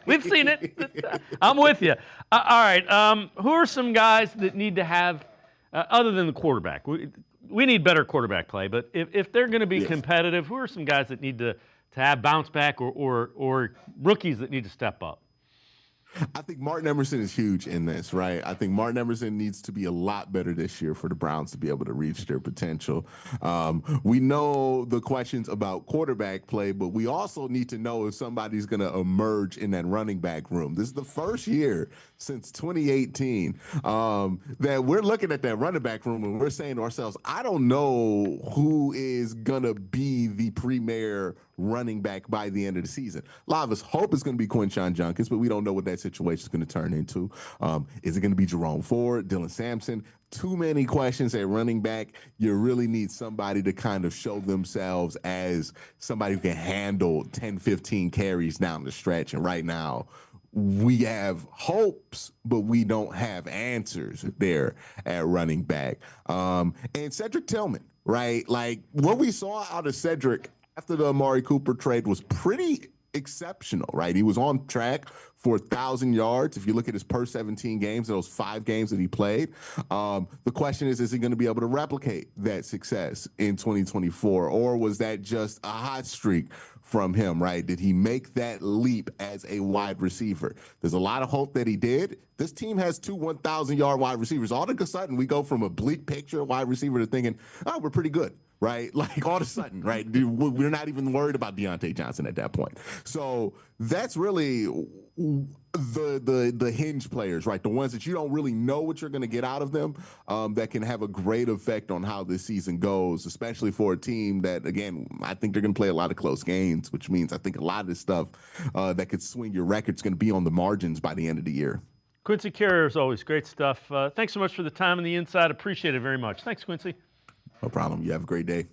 We've seen it. I'm with you. All right. Who are some guys that need to have, other than the quarterback? We need better quarterback play, but if they're going to be competitive, who are some guys that need to have bounce back or rookies that need to step up? I think Martin Emerson is huge in this, right? I think Martin Emerson needs to be a lot better this year for the Browns to be able to reach their potential. We know the questions about quarterback play, but we also need to know if somebody's going to emerge in that running back room. This is the first year since 2018 that we're looking at that running back room and we're saying to ourselves, I don't know who is going to be the premier running back by the end of the season. A lot of us hope it's going to be Quinshon Judkins, but we don't know what that situation is going to turn into. Is it going to be Jerome Ford, Dylan Sampson? Too many questions at running back. You really need somebody to kind of show themselves as somebody who can handle 10, 15 carries down the stretch. And right now, we have hopes, but we don't have answers there at running back. And Cedric Tillman, right? Like what we saw out of Cedric after the Amari Cooper trade was pretty exceptional, right? He was on track for 1,000 yards. If you look at his per 17 games, those 5 games that he played, the question is he going to be able to replicate that success in 2024? Or was that just a hot streak from him, right? Did he make that leap as a wide receiver? There's a lot of hope that he did. This team has 2 1,000-yard wide receivers. All of a sudden, we go from a bleak picture of wide receiver to thinking, oh, we're pretty good. Right? Like all of a sudden, right? We're not even worried about Deontay Johnson at that point. So that's really the hinge players, right? The ones that you don't really know what you're going to get out of them, that can have a great effect on how this season goes, especially for a team that, again, I think they're going to play a lot of close games, which means I think a lot of this stuff that could swing your record is going to be on the margins by the end of the year. Quincy Carrier, as always, great stuff. Thanks so much for the time and the insight. Appreciate it very much. Thanks, Quincy. No problem. You have a great day.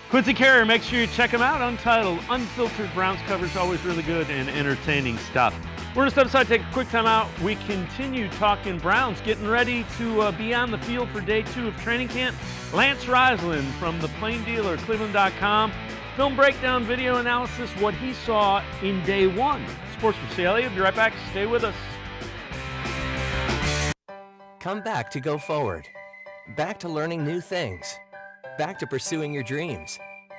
Quincy Carrier, make sure you check him out. Untitled, Unfiltered Browns coverage, always really good and entertaining stuff. We're going to step aside, take a quick time out. We continue talking Browns, getting ready to be on the field for day 2 of training camp. Lance Reisland from the Plain Dealer, cleveland.com. Film breakdown, video analysis, what he saw in day 1. Sports4CLE, we'll be right back. Stay with us. Come back to go forward. Back to learning new things. Back to pursuing your dreams.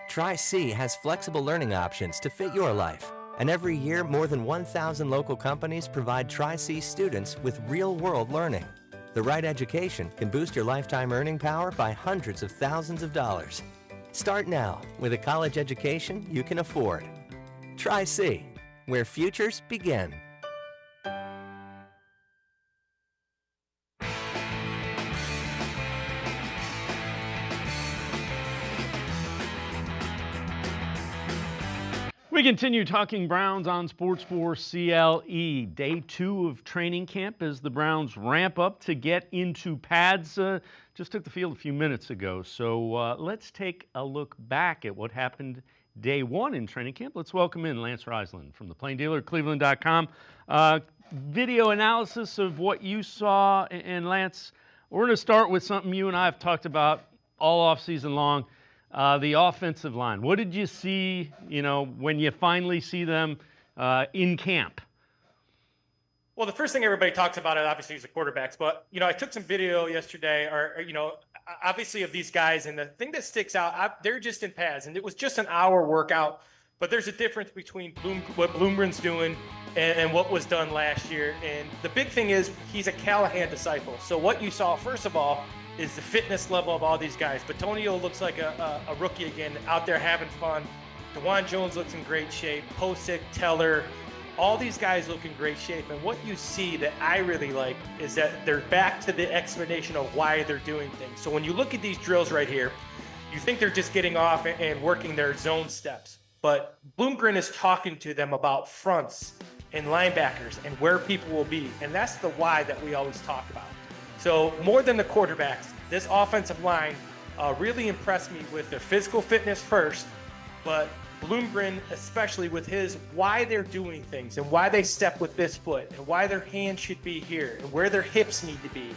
Tri-C has flexible learning options to fit your life. And every year, more than 1,000 local companies provide Tri-C students with real-world learning. The right education can boost your lifetime earning power by hundreds of thousands of dollars. Start now with a college education you can afford. Tri-C, where futures begin. We continue talking Browns on Sports4CLE. Day 2 of training camp as the Browns ramp up to get into pads. Just took the field a few minutes ago. So let's take a look back at what happened day 1 in training camp. Let's welcome in Lance Reisland from the Plain Dealer, cleveland.com. Video analysis of what you saw. And Lance, we're going to start with something you and I have talked about all offseason long. The offensive line. What did you see, when you finally see them in camp? Well, the first thing everybody talks about obviously is the quarterbacks, but, I took some video yesterday obviously of these guys, and the thing that sticks out, they're just in pads, and it was just an hour workout, but there's a difference between what Bloomgren's doing and what was done last year, and the big thing is he's a Callahan disciple. So what you saw, first of all, is the fitness level of all these guys. Batonio looks like a rookie again, out there having fun. DeJuan Jones looks in great shape. Posick, Teller, all these guys look in great shape. And what you see that I really like is that they're back to the explanation of why they're doing things. So when you look at these drills right here, you think they're just getting off and working their zone steps. But Bloomgren is talking to them about fronts and linebackers and where people will be. And that's the why that we always talk about. So more than the quarterbacks, this offensive line really impressed me with their physical fitness first, but Bloomgren especially with his why they're doing things and why they step with this foot and why their hands should be here and where their hips need to be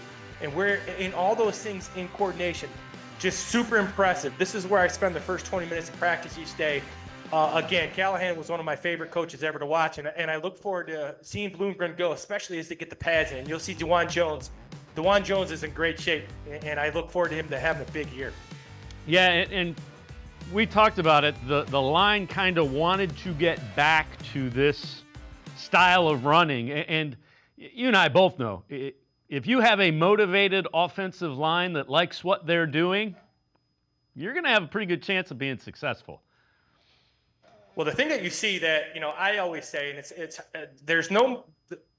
and where in all those things in coordination. Just super impressive. This is where I spend the first 20 minutes of practice each day. Again, Callahan was one of my favorite coaches ever to watch, and I look forward to seeing Bloomgren go, especially as they get the pads in. You'll see DeJuan Jones. DeJuan Jones is in great shape, and I look forward to him to having a big year. Yeah, and we talked about it. The line kind of wanted to get back to this style of running, and you and I both know, if you have a motivated offensive line that likes what they're doing, you're going to have a pretty good chance of being successful. Well, the thing that you see that, I always say, and it's there's no,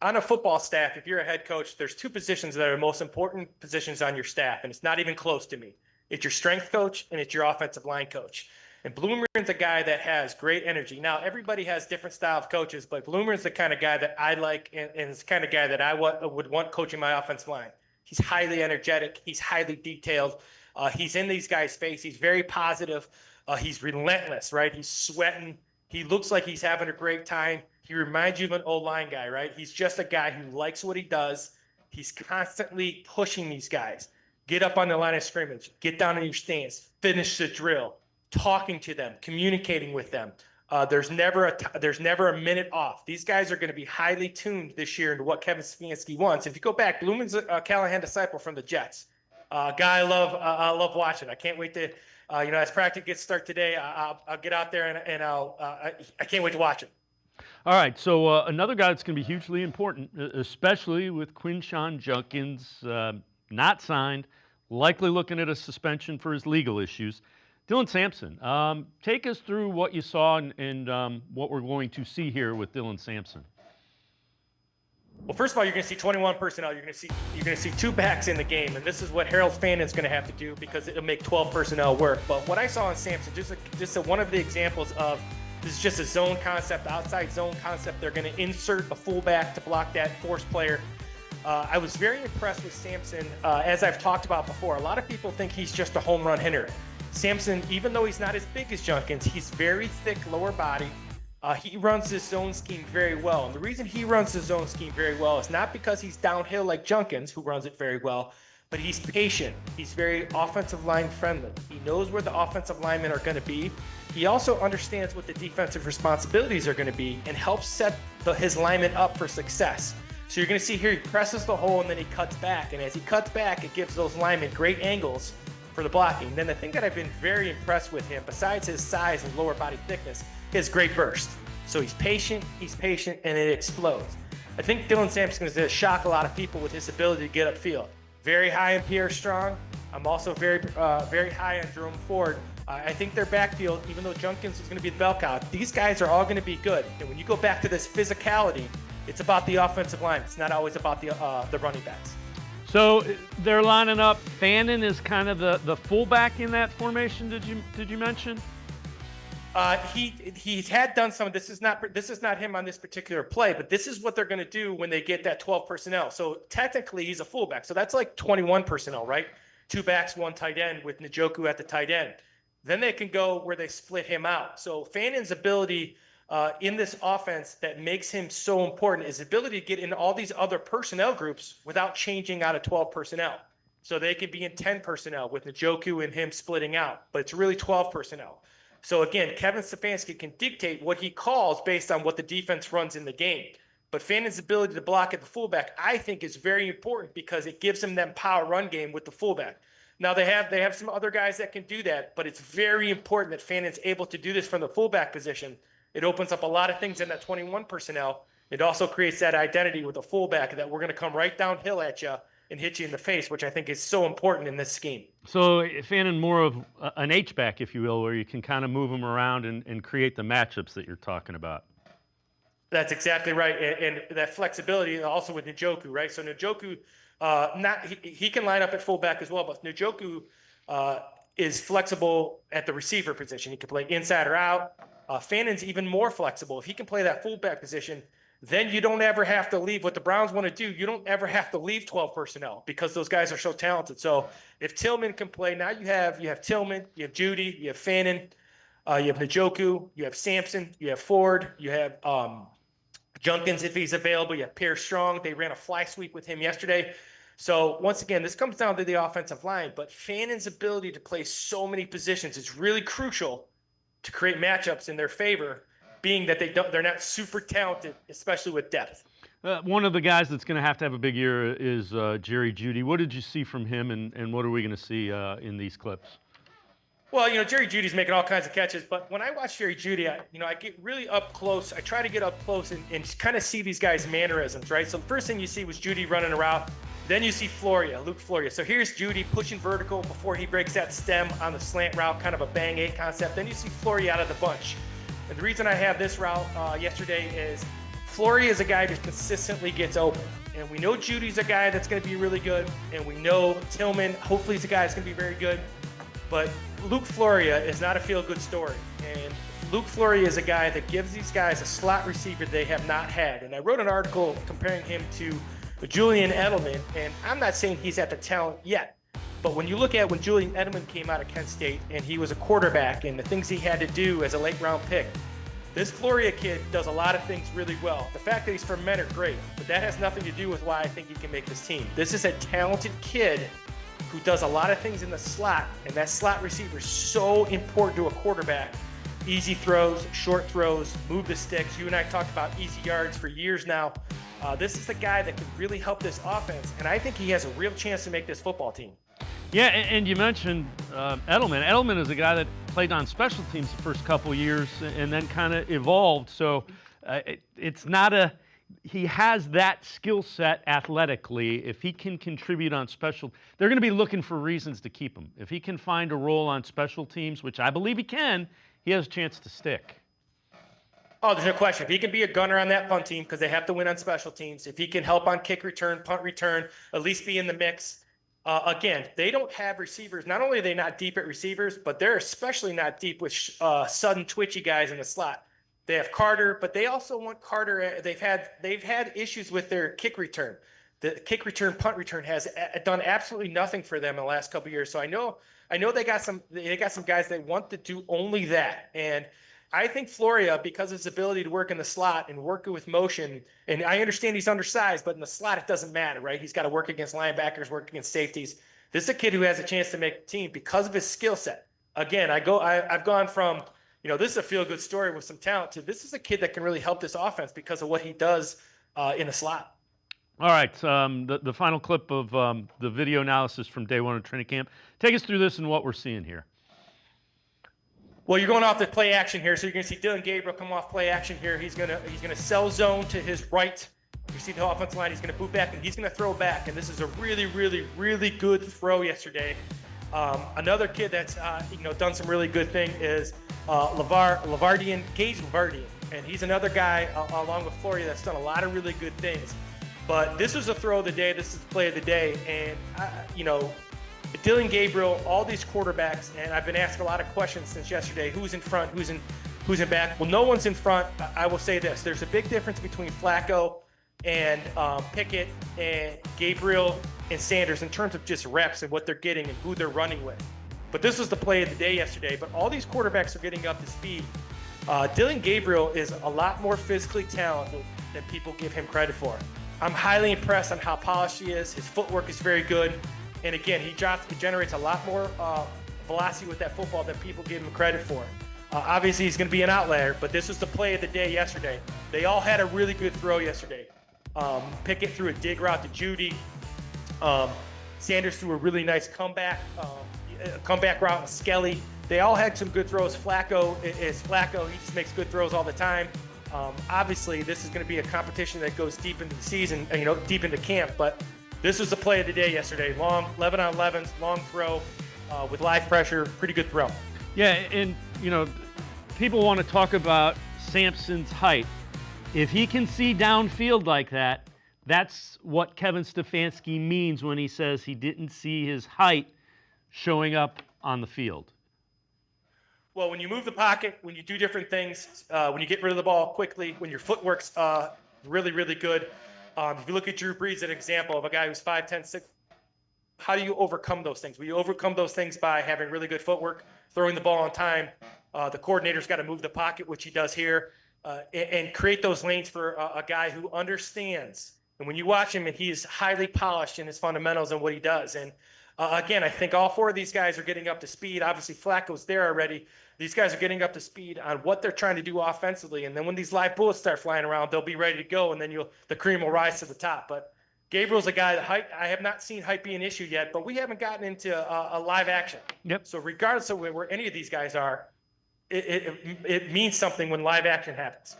on a football staff, if you're a head coach, there's 2 positions that are the most important positions on your staff, and it's not even close to me. It's your strength coach and it's your offensive line coach. And Bloomgren's a guy that has great energy. Now, everybody has different style of coaches, but Bloomgren's the kind of guy that I like, and it's the kind of guy that I would want coaching my offensive line. He's highly energetic. He's highly detailed. He's in these guys' face. He's very positive. He's relentless, right? He's sweating. He looks like he's having a great time. He reminds you of an O-line guy, right? He's just a guy who likes what he does. He's constantly pushing these guys. Get up on the line of scrimmage. Get down in your stance. Finish the drill. Talking to them. Communicating with them. There's never a minute off. These guys are going to be highly tuned this year into what Kevin Stefanski wants. If you go back, Bloomgren's a Callahan disciple from the Jets. Guy I love watching. I can't wait to... as practice gets started today, I'll get out there and I can't wait to watch it. All right, so another guy that's going to be hugely important, especially with Quinshon Judkins not signed, likely looking at a suspension for his legal issues. Dylan Sampson, take us through what you saw and what we're going to see here with Dylan Sampson. Well, first of all, you're going to see 21 personnel. You're going to see 2 backs in the game, and this is what Harold Fannon's going to have to do because it'll make 12 personnel work. But what I saw in Sampson, just one of the examples of this is just a zone concept, outside zone concept. They're going to insert a fullback to block that force player. I was very impressed with Sampson. As I've talked about before, a lot of people think he's just a home run hitter. Sampson, even though he's not as big as Junkins, he's very thick lower body. He runs his zone scheme very well. And the reason he runs his zone scheme very well is not because he's downhill like Junkins, who runs it very well, but he's patient. He's very offensive line friendly. He knows where the offensive linemen are going to be. He also understands what the defensive responsibilities are going to be and helps set his linemen up for success. So you're going to see here, he presses the hole and then he cuts back. And as he cuts back, it gives those linemen great angles for the blocking. Then the thing that I've been very impressed with him, besides his size and lower body thickness, is great burst. So he's patient, and it explodes. I think Dylan Sampson is going to shock a lot of people with his ability to get upfield. Very high in Pierre Strong. I'm also very high on Jerome Ford. I think their backfield, even though Junkins is going to be the bell cow, these guys are all going to be good. And when you go back to this physicality, it's about the offensive line. It's not always about the running backs. So they're lining up. Fannin is kind of the fullback in that formation. Did you mention? He had done some. This is not him on this particular play, but this is what they're going to do when they get that 12 personnel. So technically, he's a fullback. So that's like 21 personnel, right? 2 backs, 1 tight end with Njoku at the tight end. Then they can go where they split him out. So Fannin's ability in this offense that makes him so important is ability to get in all these other personnel groups without changing out of 12 personnel. So they can be in 10 personnel with Njoku and him splitting out, but it's really 12 personnel. So again, Kevin Stefanski can dictate what he calls based on what the defense runs in the game. But Fannin's ability to block at the fullback, I think, is very important because it gives him that power run game with the fullback. Now they have some other guys that can do that, but it's very important that Fannin's able to do this from the fullback position. It opens up a lot of things in that 21 personnel. It also creates that identity with a fullback that we're going to come right downhill at you and hit you in the face, which I think is so important in this scheme. So Fannin more of an H-back, if you will, where you can kind of move him around and create the matchups that you're talking about. That's exactly right, and that flexibility also with Njoku, right? So Njoku, he can line up at fullback as well, but Njoku is flexible at the receiver position. He can play inside or out. Fannin's even more flexible. If he can play that fullback position, then you don't ever have to leave. What the Browns want to do, you don't ever have to leave 12 personnel because those guys are so talented. So if Tillman can play, now you have Tillman, you have Judy, you have Fannin, you have Njoku, you have Sampson, you have Ford, you have Junkins if he's available, you have Pierre Strong. They ran a fly sweep with him yesterday. So once again, this comes down to the offensive line, but Fannin's ability to play so many positions is really crucial to create matchups in their favor, being that they're not super talented, especially with depth. One of the guys that's going to have a big year is Jerry Jeudy. What did you see from him, and what are we going to see in these clips? Well, Jerry Judy's making all kinds of catches, but when I watch Jerry Jeudy, I get really up close. I try to get up close and kind of see these guys' mannerisms, right? So the first thing you see was Jeudy running a route. Then you see Luke Floria. So here's Jeudy pushing vertical before he breaks that stem on the slant route, kind of a bang eight concept. Then you see Floria out of the bunch. And the reason I have this route yesterday is Floria is a guy who consistently gets open. And we know Judy's a guy that's going to be really good. And we know Tillman, hopefully, is a guy that's going to be very good. But Luke Floria is not a feel-good story. And Luke Floria is a guy that gives these guys a slot receiver they have not had. And I wrote an article comparing him to Julian Edelman. And I'm not saying he's at the talent yet. But when you look at when Julian Edelman came out of Kent State and he was a quarterback and the things he had to do as a late-round pick, this Floria kid does a lot of things really well. The fact that he's from Mentor, great. But that has nothing to do with why I think he can make this team. This is a talented kid who does a lot of things in the slot, and that slot receiver is so important to a quarterback. Easy throws, short throws, move the sticks. You and I talked about easy yards for years now. This is the guy that can really help this offense, and I think he has a real chance to make this football team. Yeah, and you mentioned Edelman. Edelman is a guy that played on special teams the first couple years and then kind of evolved. So it's not he has that skill set athletically. If he can contribute on special, they're going to be looking for reasons to keep him. If he can find a role on special teams, which I believe he can, he has a chance to stick. Oh, there's no question. If he can be a gunner on that punt team, because they have to win on special teams, if he can help on kick return, punt return, at least be in the mix. Again, they don't have receivers. Not only are they not deep at receivers, but they're especially not deep with sudden twitchy guys in the slot. They have Carter, but they also want Carter. They've had issues with their kick return. the kick return, punt return has done absolutely nothing for them in the last couple of years. So I know they got some guys that want to do only that. And I think Floria, because of his ability to work in the slot and work with motion, and I understand he's undersized, but in the slot it doesn't matter, right? He's got to work against linebackers, work against safeties. This is a kid who has a chance to make the team because of his skill set. Again, I've gone from, this is a feel-good story with some talent to this is a kid that can really help this offense because of what he does in the slot. All right, the final clip of the video analysis from day one of training camp. Take us through this and what we're seeing here. Well, you're going off the play action here, so you're going to see Dylan Gabriel come off play action here. He's gonna sell zone to his right. You see the offensive line. He's going to boot back and he's going to throw back. And this is a really, really, really good throw yesterday. Another kid that's done some really good thing is Gage Lavardian, and he's another guy along with Floria that's done a lot of really good things. But this is a throw of the day. This is the play of the day. And, Dylan Gabriel, all these quarterbacks, and I've been asked a lot of questions since yesterday. Who's in front? Who's in back? Well, no one's in front. I will say this. There's a big difference between Flacco and Pickett and Gabriel and Sanders in terms of just reps and what they're getting and who they're running with. But this was the play of the day yesterday. But all these quarterbacks are getting up to speed. Dylan Gabriel is a lot more physically talented than people give him credit for. I'm highly impressed on how polished he is. His footwork is very good. And again, he generates a lot more velocity with that football than people give him credit for. Obviously, he's going to be an outlier, but this was the play of the day yesterday. They all had a really good throw yesterday. Pickett threw a dig route to Judy. Sanders threw a really nice comeback route to Skelly. They all had some good throws. Flacco is Flacco. He just makes good throws all the time. Obviously, this is going to be a competition that goes deep into the season, deep into camp. But this was the play of the day yesterday. Long 11 on 11s, long throw with live pressure. Pretty good throw. Yeah, and people want to talk about Sampson's height. If he can see downfield like that, that's what Kevin Stefanski means when he says he didn't see his height showing up on the field. Well, when you move the pocket, when you do different things, when you get rid of the ball quickly, when your footwork's really, really good. If you look at Drew Brees, an example of a guy who's 5'10", 6, how do you overcome those things? Well, you overcome those things by having really good footwork, throwing the ball on time. The coordinator's got to move the pocket, which he does here, and create those lanes for a guy who understands. And when you watch him, he's highly polished in his fundamentals and what he does. And again, I think all four of these guys are getting up to speed. Obviously, Flacco's there already. These guys are getting up to speed on what they're trying to do offensively. And then when these live bullets start flying around, they'll be ready to go, and then the cream will rise to the top. But Gabriel's a guy that height, I have not seen height be an issue yet, but we haven't gotten into a live action. Yep. So regardless of where any of these guys are, it means something when live action happens.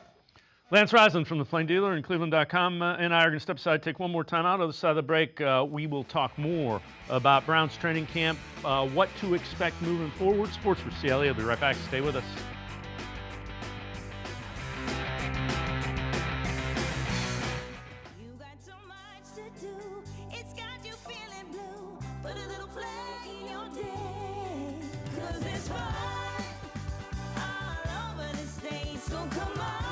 Lance Reisland from the Plain Dealer and cleveland.com and I are going to step aside, take one more time out. On the side of the break, we will talk more about Browns training camp, what to expect moving forward. Sports for CLE. I'll be right back. Stay with us. You got so much to do. It's got you feeling blue. Put a little flag in your day. 'Cause it's fun all over the state. So come on.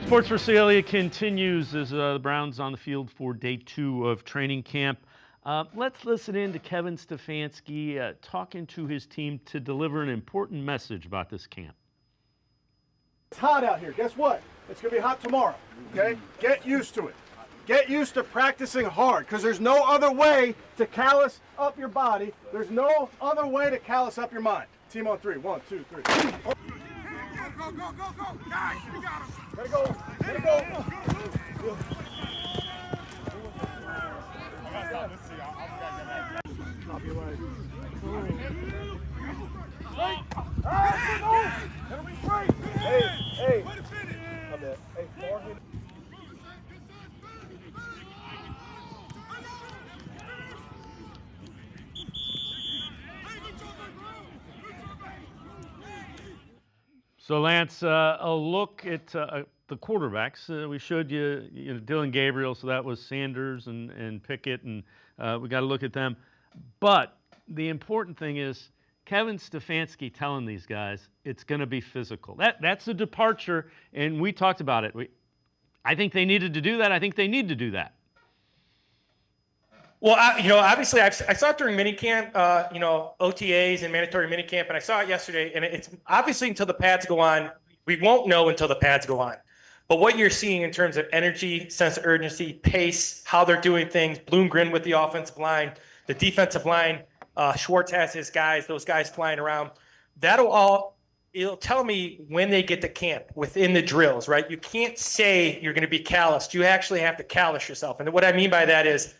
Sports for CLE continues as the Browns on the field for day 2 of training camp. Let's listen in to Kevin Stefanski talking to his team to deliver an important message about this camp. It's hot out here. Guess what? It's going to be hot tomorrow, okay? Get used to it. Get used to practicing hard because there's no other way to callous up your body. There's no other way to callous up your mind. Team on 3. 1, 2, 3. Go, go, go, go, go. Guys, we got him. Let it go. Let it go. Stop your leg. That'll be great. Hey. I'm dead. Hey, forehead. So, Lance, a look at the quarterbacks. We showed you, Dylan Gabriel, so that was Sanders and Pickett, and we got to look at them. But the important thing is Kevin Stefanski telling these guys it's going to be physical. That's a departure, and we talked about it. I think they needed to do that. I think they need to do that. Well, obviously, I saw it during minicamp, OTAs and mandatory minicamp, and I saw it yesterday. And it's obviously until the pads go on, we won't know until the pads go on. But what you're seeing in terms of energy, sense of urgency, pace, how they're doing things, Bloomgren with the offensive line, the defensive line, Schwartz has his guys, those guys flying around. It'll tell me when they get to camp within the drills, right? You can't say you're going to be calloused. You actually have to callous yourself. And what I mean by that is,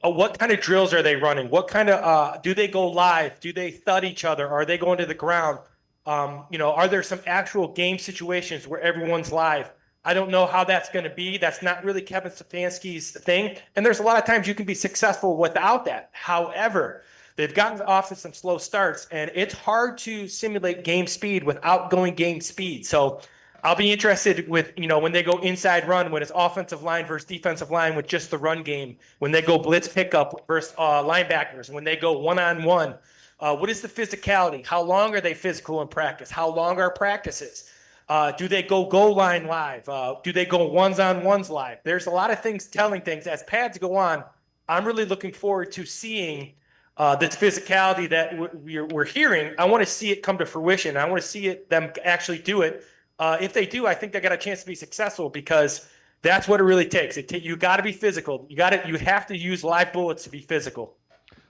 what kind of drills are they running? What kind of do they go live? Do they thud each other? Are they going to the ground? Are there some actual game situations where everyone's live? I don't know how that's going to be. That's not really Kevin Stefanski's thing. And there's a lot of times you can be successful without that. However, they've gotten off to some slow starts, and it's hard to simulate game speed without going game speed. So I'll be interested with, when they go inside run, when it's offensive line versus defensive line with just the run game, when they go blitz pickup versus linebackers, when they go one-on-one. What is the physicality? How long are they physical in practice? How long are practices? Do they go goal line live? Do they go ones-on-ones live? There's a lot of things telling things. As pads go on, I'm really looking forward to seeing this physicality that we're hearing. I want to see it come to fruition. I want to see them actually do it. If they do, I think they got a chance to be successful because that's what it really takes. You got to be physical. You have to use live bullets to be physical.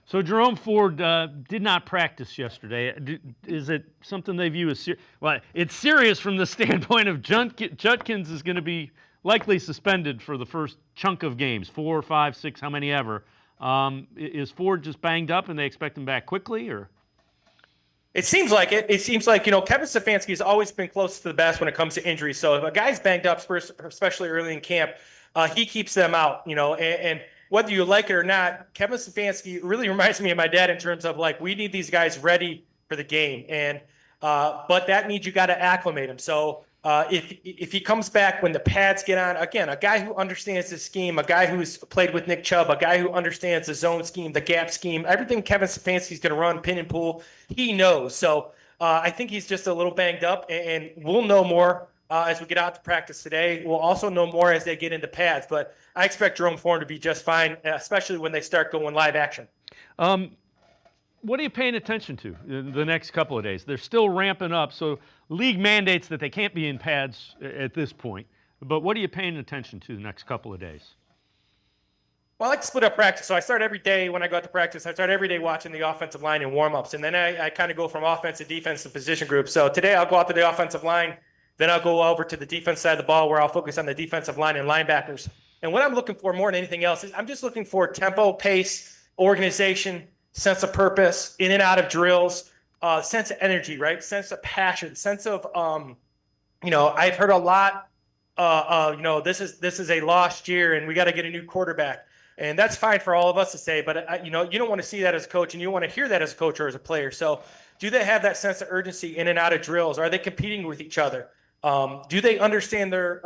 So Jerome Ford did not practice yesterday. Is it something they view as serious? Well, it's serious from the standpoint of Judkins is going to be likely suspended for the first chunk of games, 4, 5, 6, how many ever. Is Ford just banged up and they expect him back quickly, or? It seems like it. It seems like, Kevin Stefanski has always been close to the best when it comes to injuries. So if a guy's banged up, especially early in camp, he keeps them out, and whether you like it or not, Kevin Stefanski really reminds me of my dad in terms of we need these guys ready for the game. And, but that means you got to acclimate them. So if he comes back when the pads get on, again, a guy who understands the scheme, a guy who's played with Nick Chubb, a guy who understands the zone scheme, the gap scheme, everything Kevin Stefanski's going to run, pin and pull, he knows. So I think he's just a little banged up, and we'll know more as we get out to practice today. We'll also know more as they get into pads, but I expect Jerome Ford to be just fine, especially when they start going live action. What are you paying attention to the next couple of days? They're still ramping up, so league mandates that they can't be in pads at this point. But what are you paying attention to the next couple of days? Well, I like to split up practice. So I start every day when I go out to practice. I start every day watching the offensive line and warm-ups. And then I kind of go from offense to defense to position groups. So today I'll go out to the offensive line. Then I'll go over to the defense side of the ball where I'll focus on the defensive line and linebackers. And what I'm looking for more than anything else is I'm just looking for tempo, pace, organization, sense of purpose, in and out of drills, sense of energy, right? Sense of passion, sense of, I've heard a lot, this is a lost year and we got to get a new quarterback. And that's fine for all of us to say, but you don't want to see that as a coach, and you don't want to hear that as a coach or as a player. So do they have that sense of urgency in and out of drills? Are they competing with each other? Do they understand their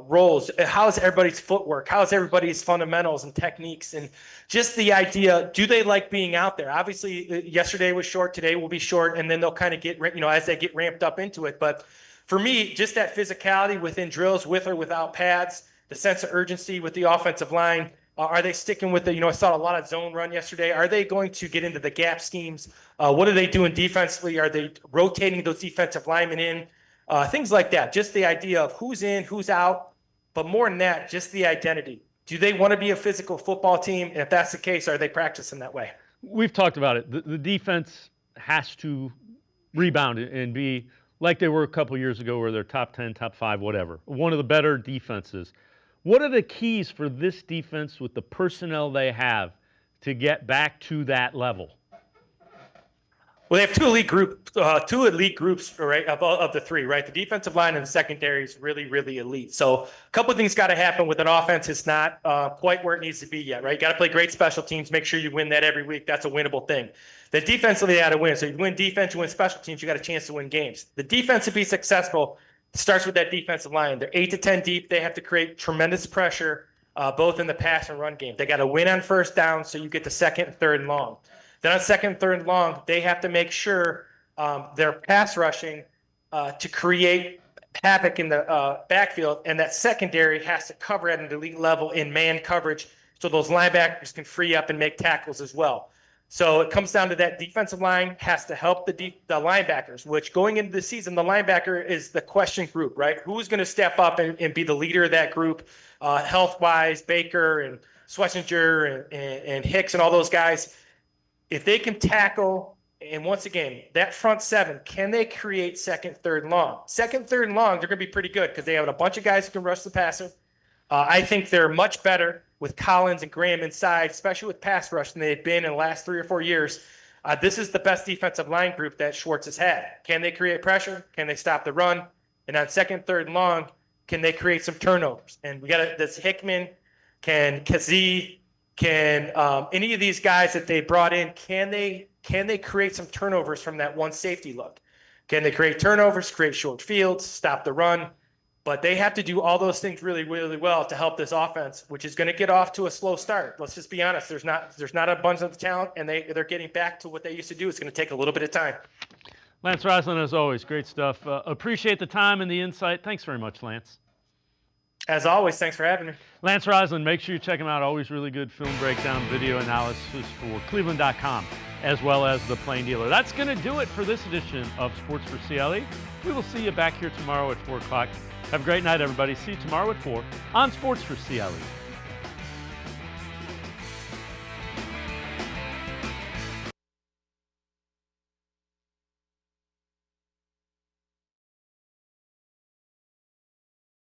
roles? How's everybody's footwork? How's everybody's fundamentals and techniques? And just the idea, do they like being out there? Obviously, yesterday was short, today will be short, and then they'll kind of get, as they get ramped up into it. But for me, just that physicality within drills, with or without pads, the sense of urgency with the offensive line. Are they sticking with I saw a lot of zone run yesterday. Are they going to get into the gap schemes? What are they doing defensively? Are they rotating those defensive linemen in? Things like that. Just the idea of who's in, who's out. But more than that, just the identity. Do they want to be a physical football team? And if that's the case, are they practicing that way? We've talked about it. The defense has to rebound and be like they were a couple years ago where they're top 10, top 5, whatever. One of the better defenses. What are the keys for this defense with the personnel they have to get back to that level? Well, they have two elite groups, right, of the three, right? The defensive line and the secondary is really, really elite. So a couple of things got to happen with an offense. It's not quite where it needs to be yet, right? You got to play great special teams. Make sure you win that every week. That's a winnable thing. The defensively, you got to win. So you win defense, you win special teams, you got a chance to win games. The defense to be successful starts with that defensive line. They're 8 to 10 deep. They have to create tremendous pressure, both in the pass and run game. They got to win on first down, so you get to second and third and long. Then on second and third and long, they have to make sure they're pass rushing to create havoc in the backfield, and that secondary has to cover at an elite level in man coverage so those linebackers can free up and make tackles as well. So it comes down to that defensive line has to help the linebackers, which going into the season, the linebacker is the question group, right? Who's going to step up and be the leader of that group health-wise, Baker and Schlesinger and Hicks and all those guys. If they can tackle, and once again, that front seven, can they create second, third, and long? Second, third, and long, they're going to be pretty good because they have a bunch of guys who can rush the passer. I think they're much better with Collins and Graham inside, especially with pass rush, than they've been in the last 3 or 4 years. This is the best defensive line group that Schwartz has had. Can they create pressure? Can they stop the run? And on second, third, and long, can they create some turnovers? And we got this Hickman, can Kazee, can any of these guys that they brought in, can they create some turnovers from that one safety look? Can they create turnovers, create short fields, stop the run? But they have to do all those things really, really well to help this offense, which is going to get off to a slow start. Let's just be honest. There's not a bunch of talent, and they're getting back to what they used to do. It's going to take a little bit of time. Lance Reisland, as always, great stuff. Appreciate the time and the insight. Thanks very much, Lance. As always, thanks for having me. Lance Reisland, make sure you check him out. Always really good film breakdown, video analysis for cleveland.com, as well as the Plain Dealer. That's going to do it for this edition of Sports for CLE. We will see you back here tomorrow at 4 o'clock. Have a great night, everybody. See you tomorrow at 4 on Sports for CLE.